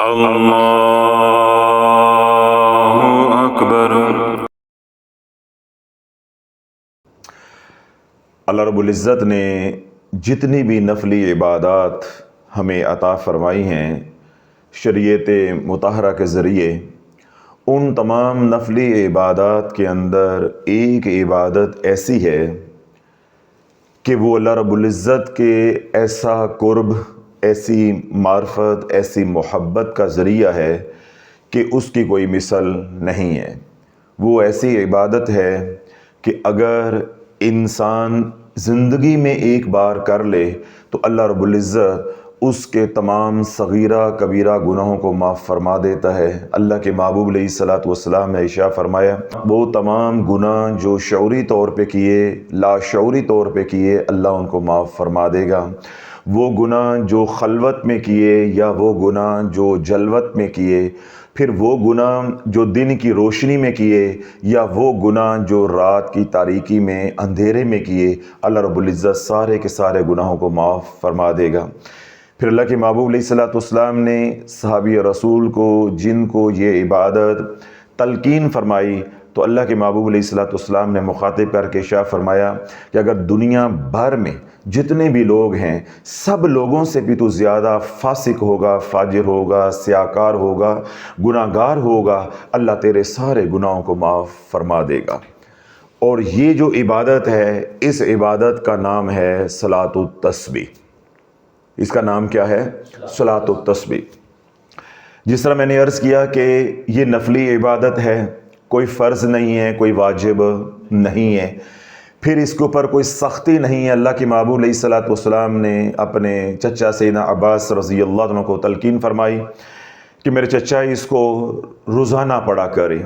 اللہ اکبر۔ اللہ رب العزت نے جتنی بھی نفلی عبادات ہمیں عطا فرمائی ہیں شریعت مطہرہ کے ذریعے، ان تمام نفلی عبادات کے اندر ایک عبادت ایسی ہے کہ وہ اللہ رب العزت کے ایسا قرب، ایسی معرفت، ایسی محبت کا ذریعہ ہے کہ اس کی کوئی مثل نہیں ہے۔ وہ ایسی عبادت ہے کہ اگر انسان زندگی میں ایک بار کر لے تو اللہ رب العزت اس کے تمام صغیرہ کبیرہ گناہوں کو معاف فرما دیتا ہے۔ اللہ کے محبوب علیہ الصلوۃ والسلام نے ارشاد فرمایا، وہ تمام گناہ جو شعوری طور پہ کیے، لاشعوری طور پہ کیے، اللہ ان کو معاف فرما دے گا۔ وہ گناہ جو خلوت میں کیے یا وہ گناہ جو جلوت میں کیے، پھر وہ گناہ جو دن کی روشنی میں کیے یا وہ گناہ جو رات کی تاریکی میں اندھیرے میں کیے، اللہ رب العزت سارے کے سارے گناہوں کو معاف فرما دے گا۔ پھر اللہ کے محبوب علیہ الصلوۃ والسلام نے صحابی رسول کو جن کو یہ عبادت تلقین فرمائی تو اللہ کے محبوب علیہ الصلوۃ والسلام نے مخاطب کر کے ارشاد فرمایا کہ اگر دنیا بھر میں جتنے بھی لوگ ہیں سب لوگوں سے بھی تو زیادہ فاسق ہوگا، فاجر ہوگا، سیاکار ہوگا، گناہ گار ہوگا، اللہ تیرے سارے گناہوں کو معاف فرما دے گا۔ اور یہ جو عبادت ہے، اس عبادت کا نام ہے صلاۃ التسبیح۔ اس کا نام کیا ہے؟ صلاۃ التسبیح۔ جس طرح میں نے عرض کیا کہ یہ نفلی عبادت ہے، کوئی فرض نہیں ہے، کوئی واجب نہیں ہے، پھر اس کے اوپر کوئی سختی نہیں ہے۔ اللہ کے محبوب علیہ الصلوۃ والسلام نے اپنے چچا سیدنا عباس رضی اللہ عنہ کو تلقین فرمائی کہ میرے چچا اس کو روزانہ پڑھا کرے،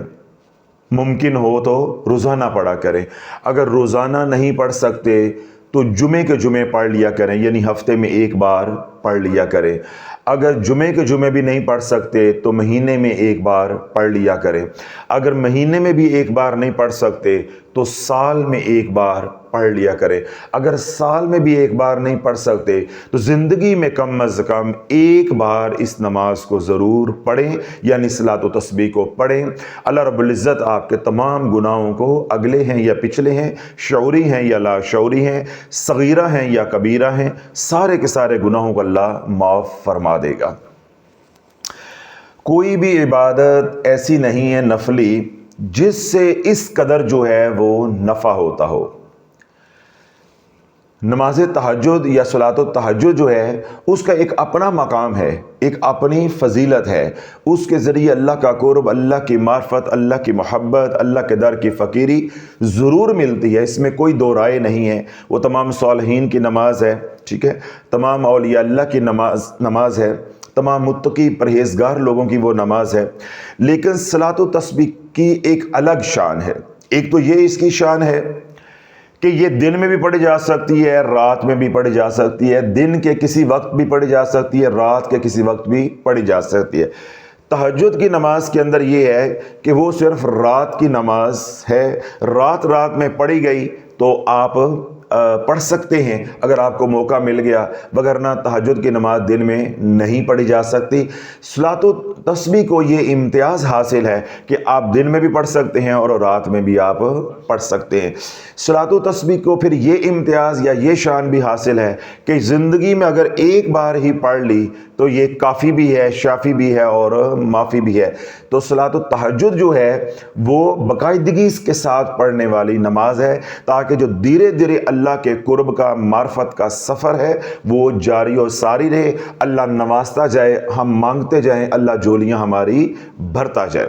ممکن ہو تو روزانہ پڑھا کرے، اگر روزانہ نہیں پڑھ سکتے تو جمعے کے جمعے پڑھ لیا کریں، یعنی ہفتے میں ایک بار پڑھ لیا کریں۔ اگر جمعے کے جمعے بھی نہیں پڑھ سکتے تو مہینے میں ایک بار پڑھ لیا کریں۔ اگر مہینے میں بھی ایک بار نہیں پڑھ سکتے تو سال میں ایک بار پڑھ لیا کریں۔ اگر سال میں بھی ایک بار نہیں پڑھ سکتے تو زندگی میں کم از کم ایک بار اس نماز کو ضرور پڑھیں، یعنی صلاۃ و تسبیح کو پڑھیں۔ اللہ رب العزت آپ کے تمام گناہوں کو، اگلے ہیں یا پچھلے ہیں، شعوری ہیں یا لاشعوری ہیں، صغیرہ ہیں یا کبیرہ ہیں، سارے کے سارے گناہوں کو اللہ معاف فرما دے گا۔ کوئی بھی عبادت ایسی نہیں ہے نفلی جس سے اس قدر جو ہے وہ نفع ہوتا ہو۔ نماز تہجد یا صلاۃ التہجد جو ہے اس کا ایک اپنا مقام ہے، ایک اپنی فضیلت ہے، اس کے ذریعے اللہ کا قرب، اللہ کی معرفت، اللہ کی محبت، اللہ کے در کی فقیری ضرور ملتی ہے، اس میں کوئی دو رائے نہیں ہے۔ وہ تمام صالحین کی نماز ہے، ٹھیک ہے، تمام اولیاء اللہ کی نماز ہے، تمام متقی پرہیزگار لوگوں کی وہ نماز ہے، لیکن صلاۃ التسبیح کی ایک الگ شان ہے۔ ایک تو یہ اس کی شان ہے کہ یہ دن میں بھی پڑھی جا سکتی ہے، رات میں بھی پڑھی جا سکتی ہے، دن کے کسی وقت بھی پڑھی جا سکتی ہے، رات کے کسی وقت بھی پڑھی جا سکتی ہے۔ تہجد کی نماز کے اندر یہ ہے کہ وہ صرف رات کی نماز ہے، رات میں پڑھی گئی تو آپ پڑھ سکتے ہیں اگر آپ کو موقع مل گیا، وگرنہ تہجد کی نماز دن میں نہیں پڑھی جا سکتی۔ صلاۃ التسبیح کو یہ امتیاز حاصل ہے کہ آپ دن میں بھی پڑھ سکتے ہیں اور رات میں بھی آپ پڑھ سکتے ہیں۔ صلاۃ التسبیح کو پھر یہ امتیاز یا یہ شان بھی حاصل ہے کہ زندگی میں اگر ایک بار ہی پڑھ لی تو یہ کافی بھی ہے، شافی بھی ہے اور معافی بھی ہے۔ تو صلاۃ التہجد جو ہے وہ باقاعدگی کے ساتھ پڑھنے والی نماز ہے تاکہ جو دھیرے دھیرے اللہ کے قرب کا، معرفت کا سفر ہے وہ جاری اور ساری رہے، اللہ نوازتا جائے، ہم مانگتے جائیں، اللہ جولیاں ہماری بھرتا جائے۔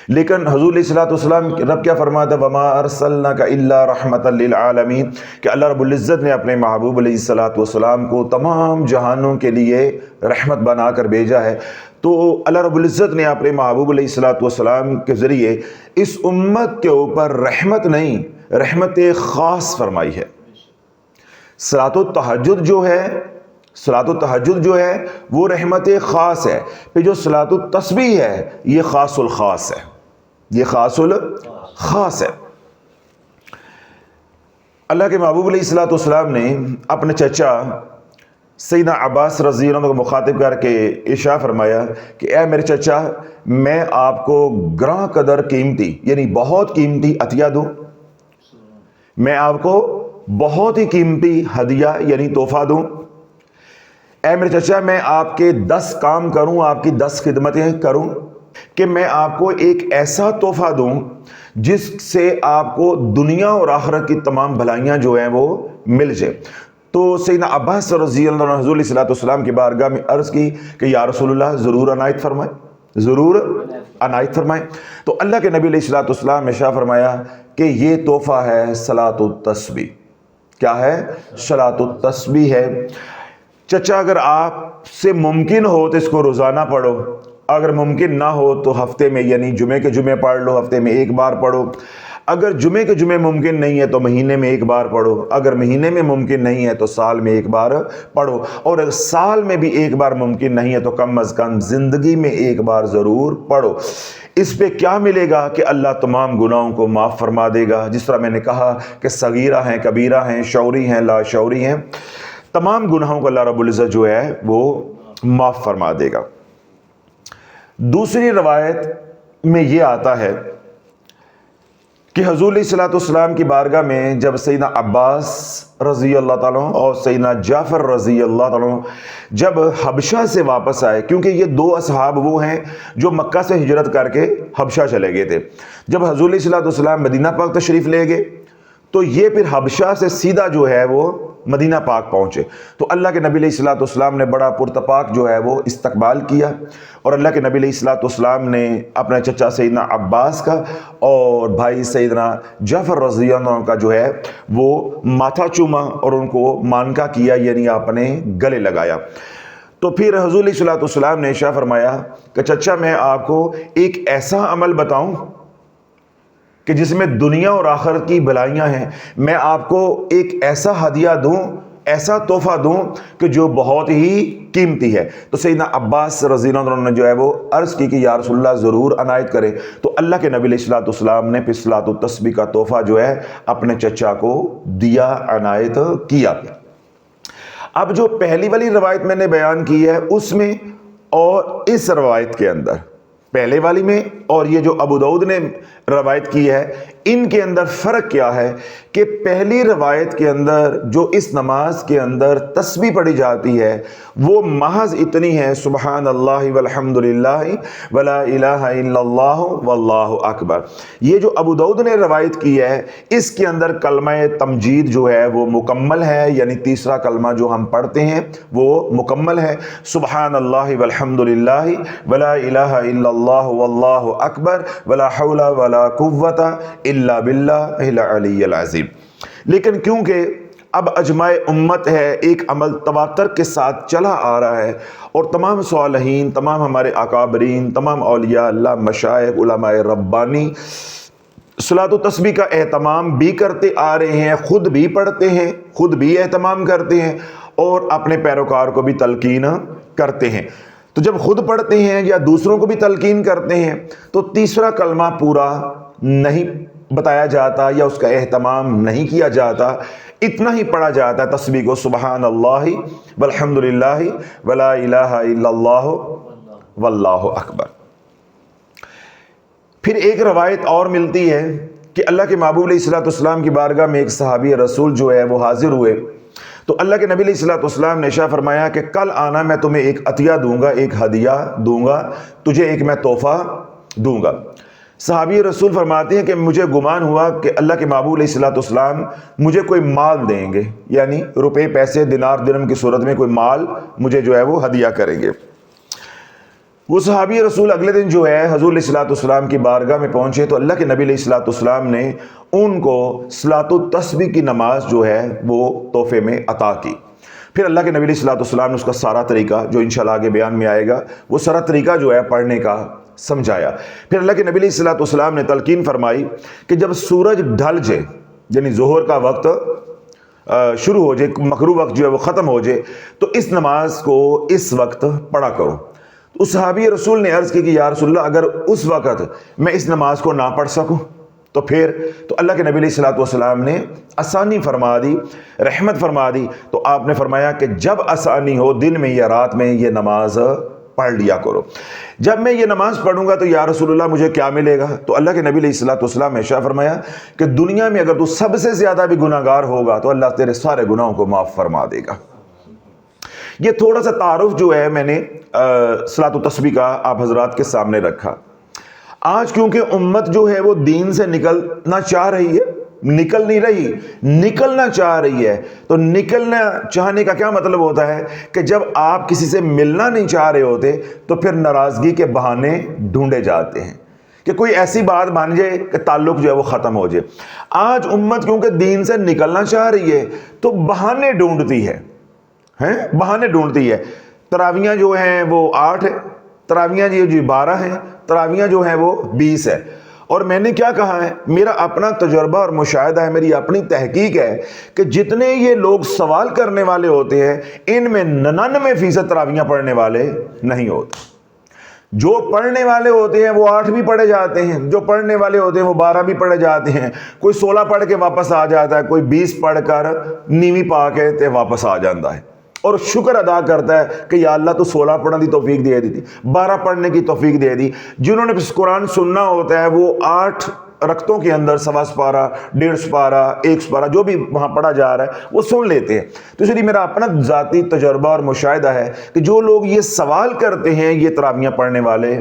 لیکن حضور علیہ الصلوۃ والسلام رب کیا فرماتا ہے؟ وَمَا أَرْسَلْنَاكَ إِلَّا رَحْمَةً لِّلْعَالَمِينَ، کہ اللہ رب العزت نے اپنے محبوب علیہ الصلوۃ والسلام کو تمام جہانوں کے لیے رحمت بنا کر بھیجا ہے۔ تو اللہ رب العزت نے اپنے محبوب علیہ الصلوۃ والسلام کے ذریعے اس امت کے اوپر رحمت نہیں، رحمت خاص فرمائی ہے۔ صلاۃ التہجد جو ہے وہ رحمت خاص ہے، پھر جو صلاۃ التسبیح ہے یہ خاص الخاص ہے، یہ خاص الخاص ہے۔ اللہ کے محبوب علیہ الصلوۃ والسلام نے اپنے چچا سیدنا عباس رضی اللہ عنہ کو مخاطب کر کے ارشاد فرمایا کہ اے میرے چچا، میں آپ کو گراں قدر قیمتی یعنی بہت قیمتی عطیہ دوں، میں آپ کو بہت ہی قیمتی ہدیہ یعنی تحفہ دوں۔ اے میرے چچا، میں آپ کے 10 کام کروں، آپ کی 10 خدمتیں کروں کہ میں آپ کو ایک ایسا تحفہ دوں جس سے آپ کو دنیا اور آخرت کی تمام بھلائیاں جو ہیں وہ مل جائیں۔ تو سیدنا عباس رضی اللہ عنہ حضور علیہ السلام کی بارگاہ میں عرض کی کہ یا رسول اللہ ضرور عنایت فرمائیں، ضرور عنایت فرمائیں۔ تو اللہ کے نبی علیہ السلام نے ارشاد فرمایا کہ یہ تحفہ ہے صلاۃ التسبیح۔ کیا ہے؟ صلاۃ التسبیح ہے۔ چچا اگر آپ سے ممکن ہو تو اس کو روزانہ پڑھو، اگر ممکن نہ ہو تو ہفتے میں یعنی جمعے کے جمعے پڑھ لو، ہفتے میں ایک بار پڑھو۔ اگر جمعے کے جمعے ممکن نہیں ہے تو مہینے میں ایک بار پڑھو، اگر مہینے میں ممکن نہیں ہے تو سال میں ایک بار پڑھو، اور اگر سال میں بھی ایک بار ممکن نہیں ہے تو کم از کم زندگی میں ایک بار ضرور پڑھو۔ اس پہ کیا ملے گا کہ اللہ تمام گناہوں کو معاف فرما دے گا، جس طرح میں نے کہا کہ صغیرہ ہیں، کبیرہ ہیں، شعوری ہیں، لا شعوری ہیں، تمام گناہوں کو اللہ رب العزت جو ہے وہ معاف فرما دے گا۔ دوسری روایت میں یہ آتا ہے کہ حضور علیہ السلام کی بارگاہ میں جب سیدنا عباس رضی اللہ تعالیٰ اور سیدنا جعفر رضی اللہ تعالیٰ جب حبشہ سے واپس آئے، کیونکہ یہ 2 اصحاب وہ ہیں جو مکہ سے ہجرت کر کے حبشہ چلے گئے تھے، جب حضور علیہ السلام مدینہ پاک تشریف لے گئے تو یہ پھر حبشہ سے سیدھا جو ہے وہ مدینہ پاک پہنچے۔ تو اللہ کے نبی علیہ السلام نے بڑا پرتپاک جو ہے وہ استقبال کیا، اور اللہ کے نبی علیہ السلام نے اپنے چچا سیدنا عباس کا اور بھائی سیدنا جعفر رضی اللہ عنہ کا جو ہے وہ ماتھا چوما اور ان کو مانکا کیا، یعنی اپنے گلے لگایا۔ تو پھر حضور علیہ السلام نے ارشاد فرمایا کہ چچا میں آپ کو ایک ایسا عمل بتاؤں کہ جس میں دنیا اور آخرت کی بھلائیاں ہیں، میں آپ کو ایک ایسا ہدیہ دوں، ایسا تحفہ دوں کہ جو بہت ہی قیمتی ہے۔ تو سیدنا عباس رضی اللہ عنہ نے جو ہے وہ عرض کی کہ یا رسول اللہ ضرور عنایت کرے۔ تو اللہ کے نبی علیہ السلام نے پھر صلاۃ التسبیح کا تحفہ جو ہے اپنے چچا کو دیا، عنایت کیا۔ اب جو پہلی والی روایت میں نے بیان کی ہے اس میں اور اس روایت کے اندر، پہلے والی میں اور یہ جو ابو داؤد نے روایت کی ہے، ان کے اندر فرق کیا ہے کہ پہلی روایت کے اندر جو اس نماز کے اندر تسبیح پڑھی جاتی ہے وہ محض اتنی ہے سبحان اللہ والحمد للہ ولا الہ الا اللہ واللہ اکبر۔ یہ جو ابو داؤد نے روایت کی ہے اس کے اندر کلمہ تمجید جو ہے وہ مکمل ہے، یعنی تیسرا کلمہ جو ہم پڑھتے ہیں وہ مکمل ہے، سبحان اللہ والحمد للہ ولا الہ الا اللہ واللہ اکبر ولا حول ولا قوت الا باللہ العلی العظیم۔ لیکن کیونکہ اب اجماع امت ہے، ایک عمل تواتر کے ساتھ چلا آ رہا ہے، اور تمام صالحین، تمام ہمارے اکابرین، تمام اولیاء اللہ، مشائخ، علماء ربانی صلاۃ و تسبیح کا اہتمام بھی کرتے آ رہے ہیں، خود بھی پڑھتے ہیں، خود بھی اہتمام کرتے ہیں اور اپنے پیروکار کو بھی تلقین کرتے ہیں۔ تو جب خود پڑھتے ہیں یا دوسروں کو بھی تلقین کرتے ہیں تو تیسرا کلمہ پورا نہیں بتایا جاتا یا اس کا اہتمام نہیں کیا جاتا، اتنا ہی پڑھا جاتا ہے تسبیح کو، سبحان اللہ والحمد للہ ولا الہ الا اللہ واللہ اکبر۔ پھر ایک روایت اور ملتی ہے کہ اللہ کے محبوب علیہ السلام کی بارگاہ میں ایک صحابی رسول جو ہے وہ حاضر ہوئے، تو اللہ کے نبی علیہ السلام نے ارشاد فرمایا کہ کل آنا، میں تمہیں ایک عطیہ دوں گا، ایک ہدیہ دوں گا، تجھے ایک میں تحفہ دوں گا۔ صحابی رسول فرماتے ہیں کہ مجھے گمان ہوا کہ اللہ کے محبوب علیہ السلام مجھے کوئی مال دیں گے، یعنی روپے، پیسے، دینار درہم کی صورت میں کوئی مال مجھے جو ہے وہ ہدیہ کریں گے۔ وہ صحابی رسول اگلے دن جو ہے حضور علیہ السلام کی بارگاہ میں پہنچے تو اللہ کے نبی علیہ السلام نے ان کو صلاۃ التسبیح کی نماز جو ہے وہ تحفے میں عطا کی۔ پھر اللہ کے نبی علیہ السلام نے اس کا سارا طریقہ جو انشاءاللہ آگے بیان میں آئے گا وہ سارا طریقہ جو ہے پڑھنے کا سمجھایا۔ پھر اللہ کے نبی علیہ السلام نے تلقین فرمائی کہ جب سورج ڈھل جائے، یعنی ظہر کا وقت شروع ہو جائے، مغرب وقت جو ہے وہ ختم ہو جائے، تو اس نماز کو اس وقت پڑھا کرو۔ اس صحابی رسول نے عرض کی کہ یا رسول اللہ اگر اس وقت میں اس نماز کو نہ پڑھ سکوں تو پھر تو اللہ کے نبی علیہ الصلوۃ والسلام نے آسانی فرما دی، رحمت فرما دی. تو آپ نے فرمایا کہ جب آسانی ہو دن میں یا رات میں یہ نماز پڑھ لیا کرو. جب میں یہ نماز پڑھوں گا تو یا رسول اللہ مجھے کیا ملے گا؟ تو اللہ کے نبی علیہ الصلوۃ والسلام نے ارشاد فرمایا کہ دنیا میں اگر تو سب سے زیادہ بھی گناہ گار ہوگا تو اللہ تیرے سارے گناہوں کو معاف فرما دے گا. یہ تھوڑا سا تعارف جو ہے میں نے صلاۃ التسبیح کا آپ حضرات کے سامنے رکھا. آج کیونکہ امت جو ہے وہ دین سے نکلنا چاہ رہی ہے، نکل نہیں رہی، نکلنا چاہ رہی ہے. تو نکلنا چاہنے کا کیا مطلب ہوتا ہے کہ جب آپ کسی سے ملنا نہیں چاہ رہے ہوتے تو پھر ناراضگی کے بہانے ڈھونڈے جاتے ہیں کہ کوئی ایسی بات بن جائے کہ تعلق جو ہے وہ ختم ہو جائے. آج امت کیونکہ دین سے نکلنا چاہ رہی ہے تو بہانے ڈھونڈتی ہے، بہانے ڈھونڈتی ہے. تراویحاں جو ہیں وہ 8 ہیں، تراویحاں جی 12 ہیں، تراویحاں جو ہیں وہ 20 ہے. اور میں نے کیا کہا ہے، میرا اپنا تجربہ اور مشاہدہ ہے، میری اپنی تحقیق ہے کہ جتنے یہ لوگ سوال کرنے والے ہوتے ہیں ان میں 99% تراویحاں پڑھنے والے نہیں ہوتے. جو پڑھنے والے ہوتے ہیں وہ 8 بھی پڑھے جاتے ہیں، جو پڑھنے والے ہوتے ہیں وہ 12 بھی پڑھے جاتے ہیں. کوئی 16 پڑھ کے واپس آ جاتا ہے، کوئی 20 پڑھ کر نیویں پا کے تے واپس آ جاتا ہے اور شکر ادا کرتا ہے کہ یا اللہ تو 16 پڑھنے کی توفیق دے دی تھی، 12 پڑھنے کی توفیق دے دی. جنہوں نے قرآن سننا ہوتا ہے وہ 8 رکعتوں کے اندر 1.25 سپارہ، 1.5 سپارہ، 1 سپارہ جو بھی وہاں پڑھا جا رہا ہے وہ سن لیتے ہیں. تو اس لیے میرا اپنا ذاتی تجربہ اور مشاہدہ ہے کہ جو لوگ یہ سوال کرتے ہیں یہ تراویحاں پڑھنے والے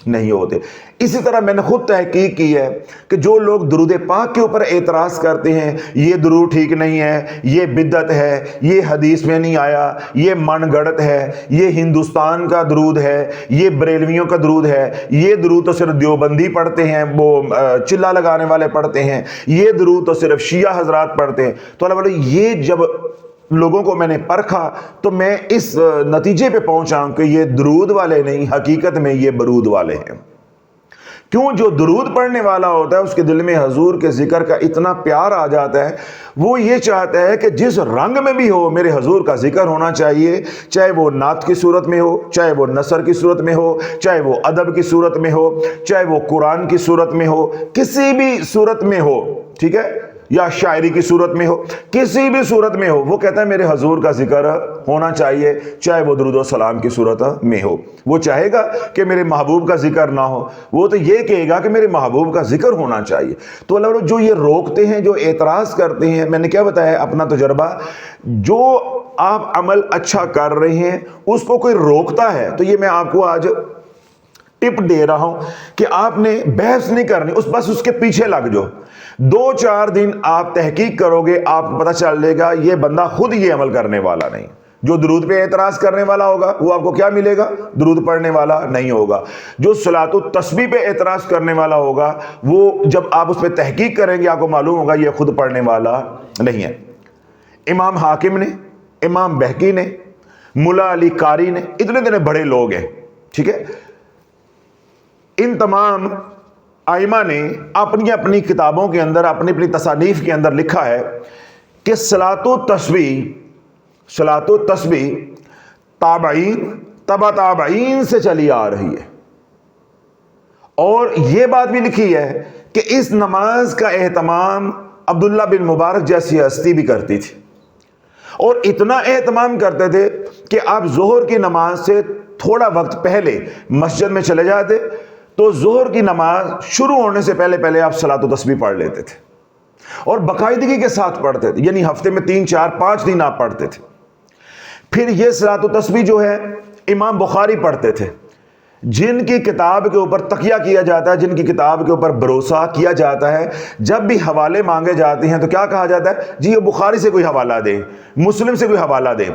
نہیں ہوتے. اسی طرح میں نے خود تحقیق کی ہے کہ جو لوگ درود پاک کے اوپر اعتراض کرتے ہیں یہ درود ٹھیک نہیں ہے، یہ بدعت ہے، یہ حدیث میں نہیں آیا، یہ من گڑت ہے، یہ ہندوستان کا درود ہے، یہ بریلویوں کا درود ہے، یہ درود تو صرف دیوبندی پڑھتے ہیں، وہ چلا لگانے والے پڑھتے ہیں، یہ درود تو صرف شیعہ حضرات پڑھتے ہیں. تو اللہ بولے یہ جب لوگوں کو میں نے پرکھا تو میں اس نتیجے پہ پہنچا ہوں کہ یہ درود والے نہیں، حقیقت میں یہ برود والے ہیں. کیوں؟ جو درود پڑھنے والا ہوتا ہے اس کے دل میں حضور کے ذکر کا اتنا پیار آ جاتا ہے، وہ یہ چاہتا ہے کہ جس رنگ میں بھی ہو میرے حضور کا ذکر ہونا چاہیے، چاہے وہ نعت کی صورت میں ہو، چاہے وہ نثر کی صورت میں ہو، چاہے وہ ادب کی صورت میں ہو، چاہے وہ قرآن کی صورت میں ہو، کسی بھی صورت میں ہو، ٹھیک ہے، یا شاعری کی صورت میں ہو، کسی بھی صورت میں ہو، وہ کہتا ہے میرے حضور کا ذکر ہونا چاہیے، چاہے وہ درود و سلام کی صورت میں ہو. وہ چاہے گا کہ میرے محبوب کا ذکر نہ ہو، وہ تو یہ کہے گا کہ میرے محبوب کا ذکر ہونا چاہیے. تو اللہ جو یہ روکتے ہیں، جو اعتراض کرتے ہیں، میں نے کیا بتایا اپنا تجربہ، جو آپ عمل اچھا کر رہے ہیں اس کو کوئی روکتا ہے تو یہ میں آپ کو آج ٹپ دے رہا ہوں کہ آپ نے بحث نہیں کرنی، بس اس کے پیچھے لگ جاؤ. 2-4 دن آپ تحقیق کرو گے، آپ کو پتہ چل لے گا یہ بندہ خود یہ عمل کرنے والا نہیں. جو درود پہ اعتراض کرنے والا ہوگا وہ آپ کو کیا ملے گا؟ درود پڑھنے والا نہیں ہوگا. جو صلاۃ التسبیح پہ اعتراض کرنے والا ہوگا وہ جب آپ اس پہ تحقیق کریں گے آپ کو معلوم ہوگا یہ خود پڑھنے والا نہیں ہے. امام حاکم نے، امام بہقی نے، ملا علی قاری نے، اتنے بڑے لوگ ہیں، ٹھیک ہے، ان تمام ائمہ نے اپنی اپنی کتابوں کے اندر، اپنی اپنی تصانیف کے اندر لکھا ہے کہ صلاۃ التسبیح تابعین تبع تابعین سے چلی آ رہی ہے. اور یہ بات بھی لکھی ہے کہ اس نماز کا اہتمام عبداللہ بن مبارک جیسی ہستی بھی کرتی تھی، اور اتنا اہتمام کرتے تھے کہ آپ ظہر کی نماز سے تھوڑا وقت پہلے مسجد میں چلے جاتے تو ظہر کی نماز شروع ہونے سے پہلے آپ صلاۃ التسبیح پڑھ لیتے تھے، اور باقاعدگی کے ساتھ پڑھتے تھے، یعنی ہفتے میں 3 4 5 دن آپ پڑھتے تھے. پھر یہ صلاۃ التسبیح جو ہے امام بخاری پڑھتے تھے، جن کی کتاب کے اوپر تکیہ کیا جاتا ہے، جن کی کتاب کے اوپر بھروسہ کیا جاتا ہے. جب بھی حوالے مانگے جاتے ہیں تو کیا کہا جاتا ہے؟ جی یہ بخاری سے کوئی حوالہ دے، مسلم سے کوئی حوالہ دے.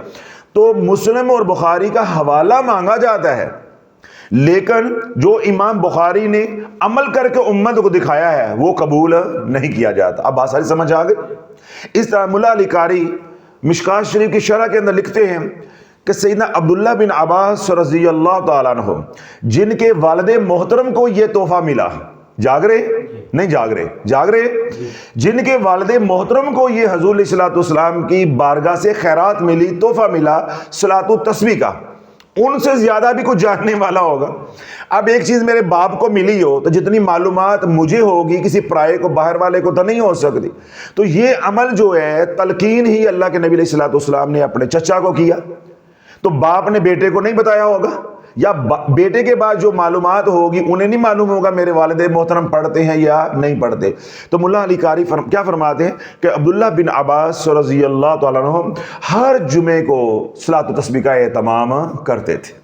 تو مسلم اور بخاری کا حوالہ مانگا جاتا ہے، لیکن جو امام بخاری نے عمل کر کے امت کو دکھایا ہے وہ قبول نہیں کیا جاتا. اب بات ساری سمجھ آ گئی. اس طرح ملا علی قاری مشکات شریف کی شرح کے اندر لکھتے ہیں کہ سیدنا عبداللہ بن عباس رضی اللہ تعالیٰ عنہ، جن کے والد محترم کو یہ تحفہ ملا، جاگ رہے نہیں جاگ رہے جن کے والد محترم کو یہ حضور علیہ الصلوۃ والسلام کی بارگاہ سے خیرات ملی، تحفہ ملا صلاۃ التسبیح کا، ان سے زیادہ بھی کچھ جاننے والا ہوگا. اب ایک چیز میرے باپ کو ملی ہو تو جتنی معلومات مجھے ہوگی کسی پرائے کو، باہر والے کو تو نہیں ہو سکتی. تو یہ عمل جو ہے تلقین ہی اللہ کے نبی علیہ السلام نے اپنے چچا کو کیا. تو باپ نے بیٹے کو نہیں بتایا ہوگا، یا بیٹے کے بعد جو معلومات ہوگی انہیں نہیں معلوم ہوگا میرے والد محترم پڑھتے ہیں یا نہیں پڑھتے. تو ملا علی قاری کیا فرماتے ہیں کہ عبداللہ بن عباس رضی اللہ تعالیٰ عنہ ہر جمعے کو صلاۃ و تسبیح کا اہتمام کرتے تھے،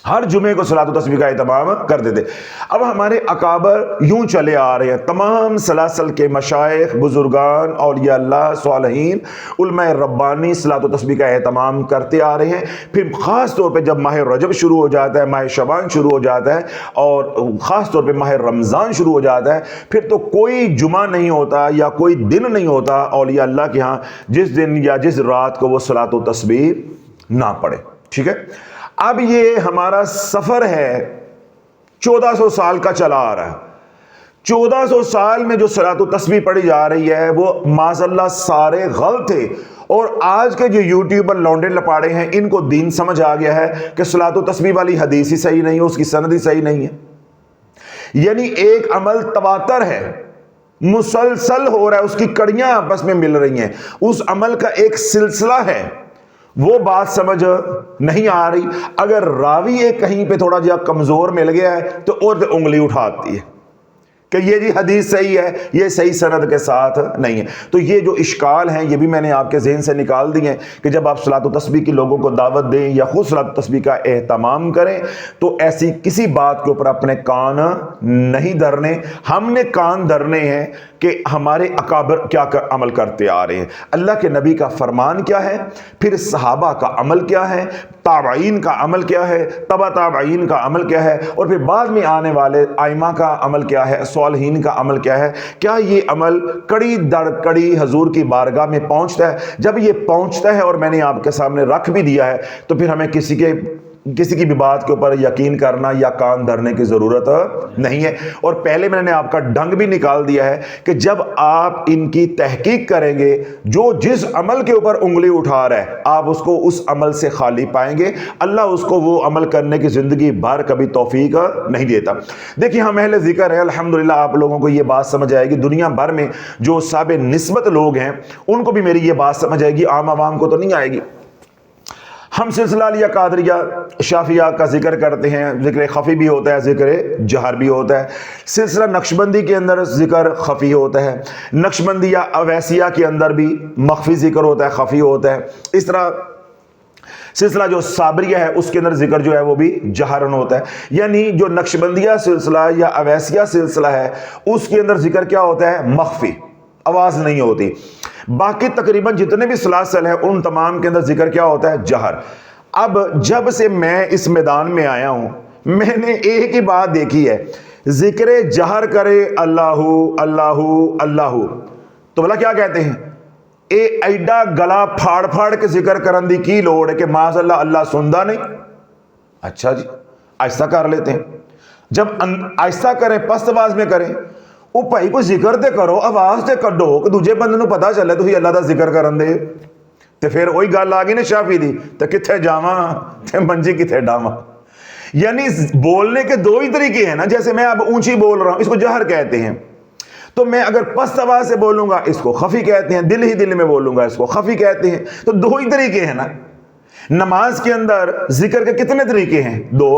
ہر جمعے کو صلاۃ و تسبیح کا اہتمام کرتے تھے. اب ہمارے اکابر یوں چلے آ رہے ہیں، تمام سلاسل کے مشائخ، بزرگان، اولیاء اللہ، صالحین، علماء ربانی صلاۃ و تسبیح کا اہتمام کرتے آ رہے ہیں. پھر خاص طور پہ جب ماہ رجب شروع ہو جاتا ہے، ماہ شعبان شروع ہو جاتا ہے، اور خاص طور پہ ماہ رمضان شروع ہو جاتا ہے، پھر تو کوئی جمعہ نہیں ہوتا یا کوئی دن نہیں ہوتا اولیاء اللہ کے ہاں جس دن یا جس رات کو وہ صلاۃ و تسبیح نہ پڑھے. ٹھیک ہے، اب یہ ہمارا سفر ہے 1400 سال کا چلا آ رہا ہے. 1400 سال میں جو صلاۃ و تسبیح پڑھی جا رہی ہے وہ معاذ اللہ سارے غلط تھے. اور آج کے جو یوٹیوبر لونڈے لپاڑے ہیں ان کو دین سمجھ آ گیا ہے کہ صلاۃ و تسبیح والی حدیث ہی صحیح نہیں ہے، اس کی سند ہی صحیح نہیں ہے. یعنی ایک عمل تواتر ہے، مسلسل ہو رہا ہے، اس کی کڑیاں آپس میں مل رہی ہیں، اس عمل کا ایک سلسلہ ہے. وہ بات سمجھ نہیں آ رہی. اگر راوی ایک کہیں پہ تھوڑا جہا کمزور مل گیا ہے تو اور انگلی اٹھاتی ہے کہ یہ جی حدیث صحیح ہے، یہ صحیح سند کے ساتھ نہیں ہے. تو یہ جو اشکال ہیں یہ بھی میں نے آپ کے ذہن سے نکال دیے ہیں کہ جب آپ صلاۃ و تسبیح کی لوگوں کو دعوت دیں یا خود صلاۃ و تسبیح کا اہتمام کریں تو ایسی کسی بات کے اوپر اپنے کان نہیں دھرنے. ہم نے کان دھرنے ہیں کہ ہمارے اکابر کیا عمل کرتے آ رہے ہیں، اللہ کے نبی کا فرمان کیا ہے، پھر صحابہ کا عمل کیا ہے، تابعین کا عمل کیا ہے، تبع تابعین کا عمل کیا ہے، اور پھر بعد میں آنے والے ائمہ کا عمل کیا ہے، صالحین کا عمل کیا ہے. کیا یہ عمل کڑی در کڑی حضور کی بارگاہ میں پہنچتا ہے؟ جب یہ پہنچتا ہے اور میں نے آپ کے سامنے رکھ بھی دیا ہے تو پھر ہمیں کسی کی بھی بات کے اوپر یقین کرنا یا کان دھرنے کی ضرورت نہیں ہے. اور پہلے میں نے آپ کا ڈنگ بھی نکال دیا ہے کہ جب آپ ان کی تحقیق کریں گے، جو جس عمل کے اوپر انگلی اٹھا رہا ہے آپ اس کو اس عمل سے خالی پائیں گے. اللہ اس کو وہ عمل کرنے کی زندگی بھر کبھی توفیق نہیں دیتا. دیکھیں ہم اہل ذکر ہے، الحمدللہ آپ لوگوں کو یہ بات سمجھ آئے گی. دنیا بھر میں جو صاحب نسبت لوگ ہیں ان کو بھی میری یہ بات سمجھ آئے گی، عام عوام کو تو نہیں آئے گی. ہم سلسلہ علیہ قادریہ شافعیہ کا ذکر کرتے ہیں، ذکر خفی بھی ہوتا ہے، ذکر جہر بھی ہوتا ہے. سلسلہ نقشبندی کے اندر ذکر خفی ہوتا ہے، نقشبندیہ اویسیہ کے اندر بھی مخفی ذکر ہوتا ہے، خفی ہوتا ہے. اس طرح سلسلہ جو صابریہ ہے اس کے اندر ذکر جو ہے وہ بھی جہرن ہوتا ہے. یعنی جو نقشبندیہ سلسلہ یا اویسیہ سلسلہ ہے اس کے اندر ذکر کیا ہوتا ہے؟ مخفی، آواز نہیں ہوتی. باقی تقریباً جتنے بھی سلاسل ہیں ان تمام کے اندر ذکر کیا ہوتا ہے؟ جہر. اب جب سے میں اس میدان میں آیا ہوں میں نے ایک ہی بات دیکھی ہے، ذکر جہر کرے اللہ اللہ اللہ تو بھلا کیا کہتے ہیں؟ اے ایڈا گلا پھاڑ پھاڑ کے ذکر کرن دی کی لوڑ ہے کہ معاذ اللہ اللہ سندا نہیں. اچھا جی آہستہ کر لیتے ہیں. جب آہستہ کریں پست آواز میں کریں، او بھائی کوئی ذکر تے کرو، آواز تے کڈو کہ دوجے بندے نوں پتہ چلے تسی اللہ دا ذکر کرن دے. تے پھر وہی گل آ گئی نا شافی دی، تے کتھے جاواں تے منجی کتھے ڈاواں. یعنی بولنے کے دو ہی طریقے ہیں نا. جیسے میں اب اونچی بول رہا ہوں اس کو جہر کہتے ہیں، تو میں اگر پست آواز سے بولوں گا اس کو خفی کہتے ہیں، دل ہی دل میں بولوں گا اس کو خفی کہتے ہیں. تو دو ہی طریقے ہیں نا. نماز کے اندر ذکر کے کتنے طریقے ہیں؟ دو.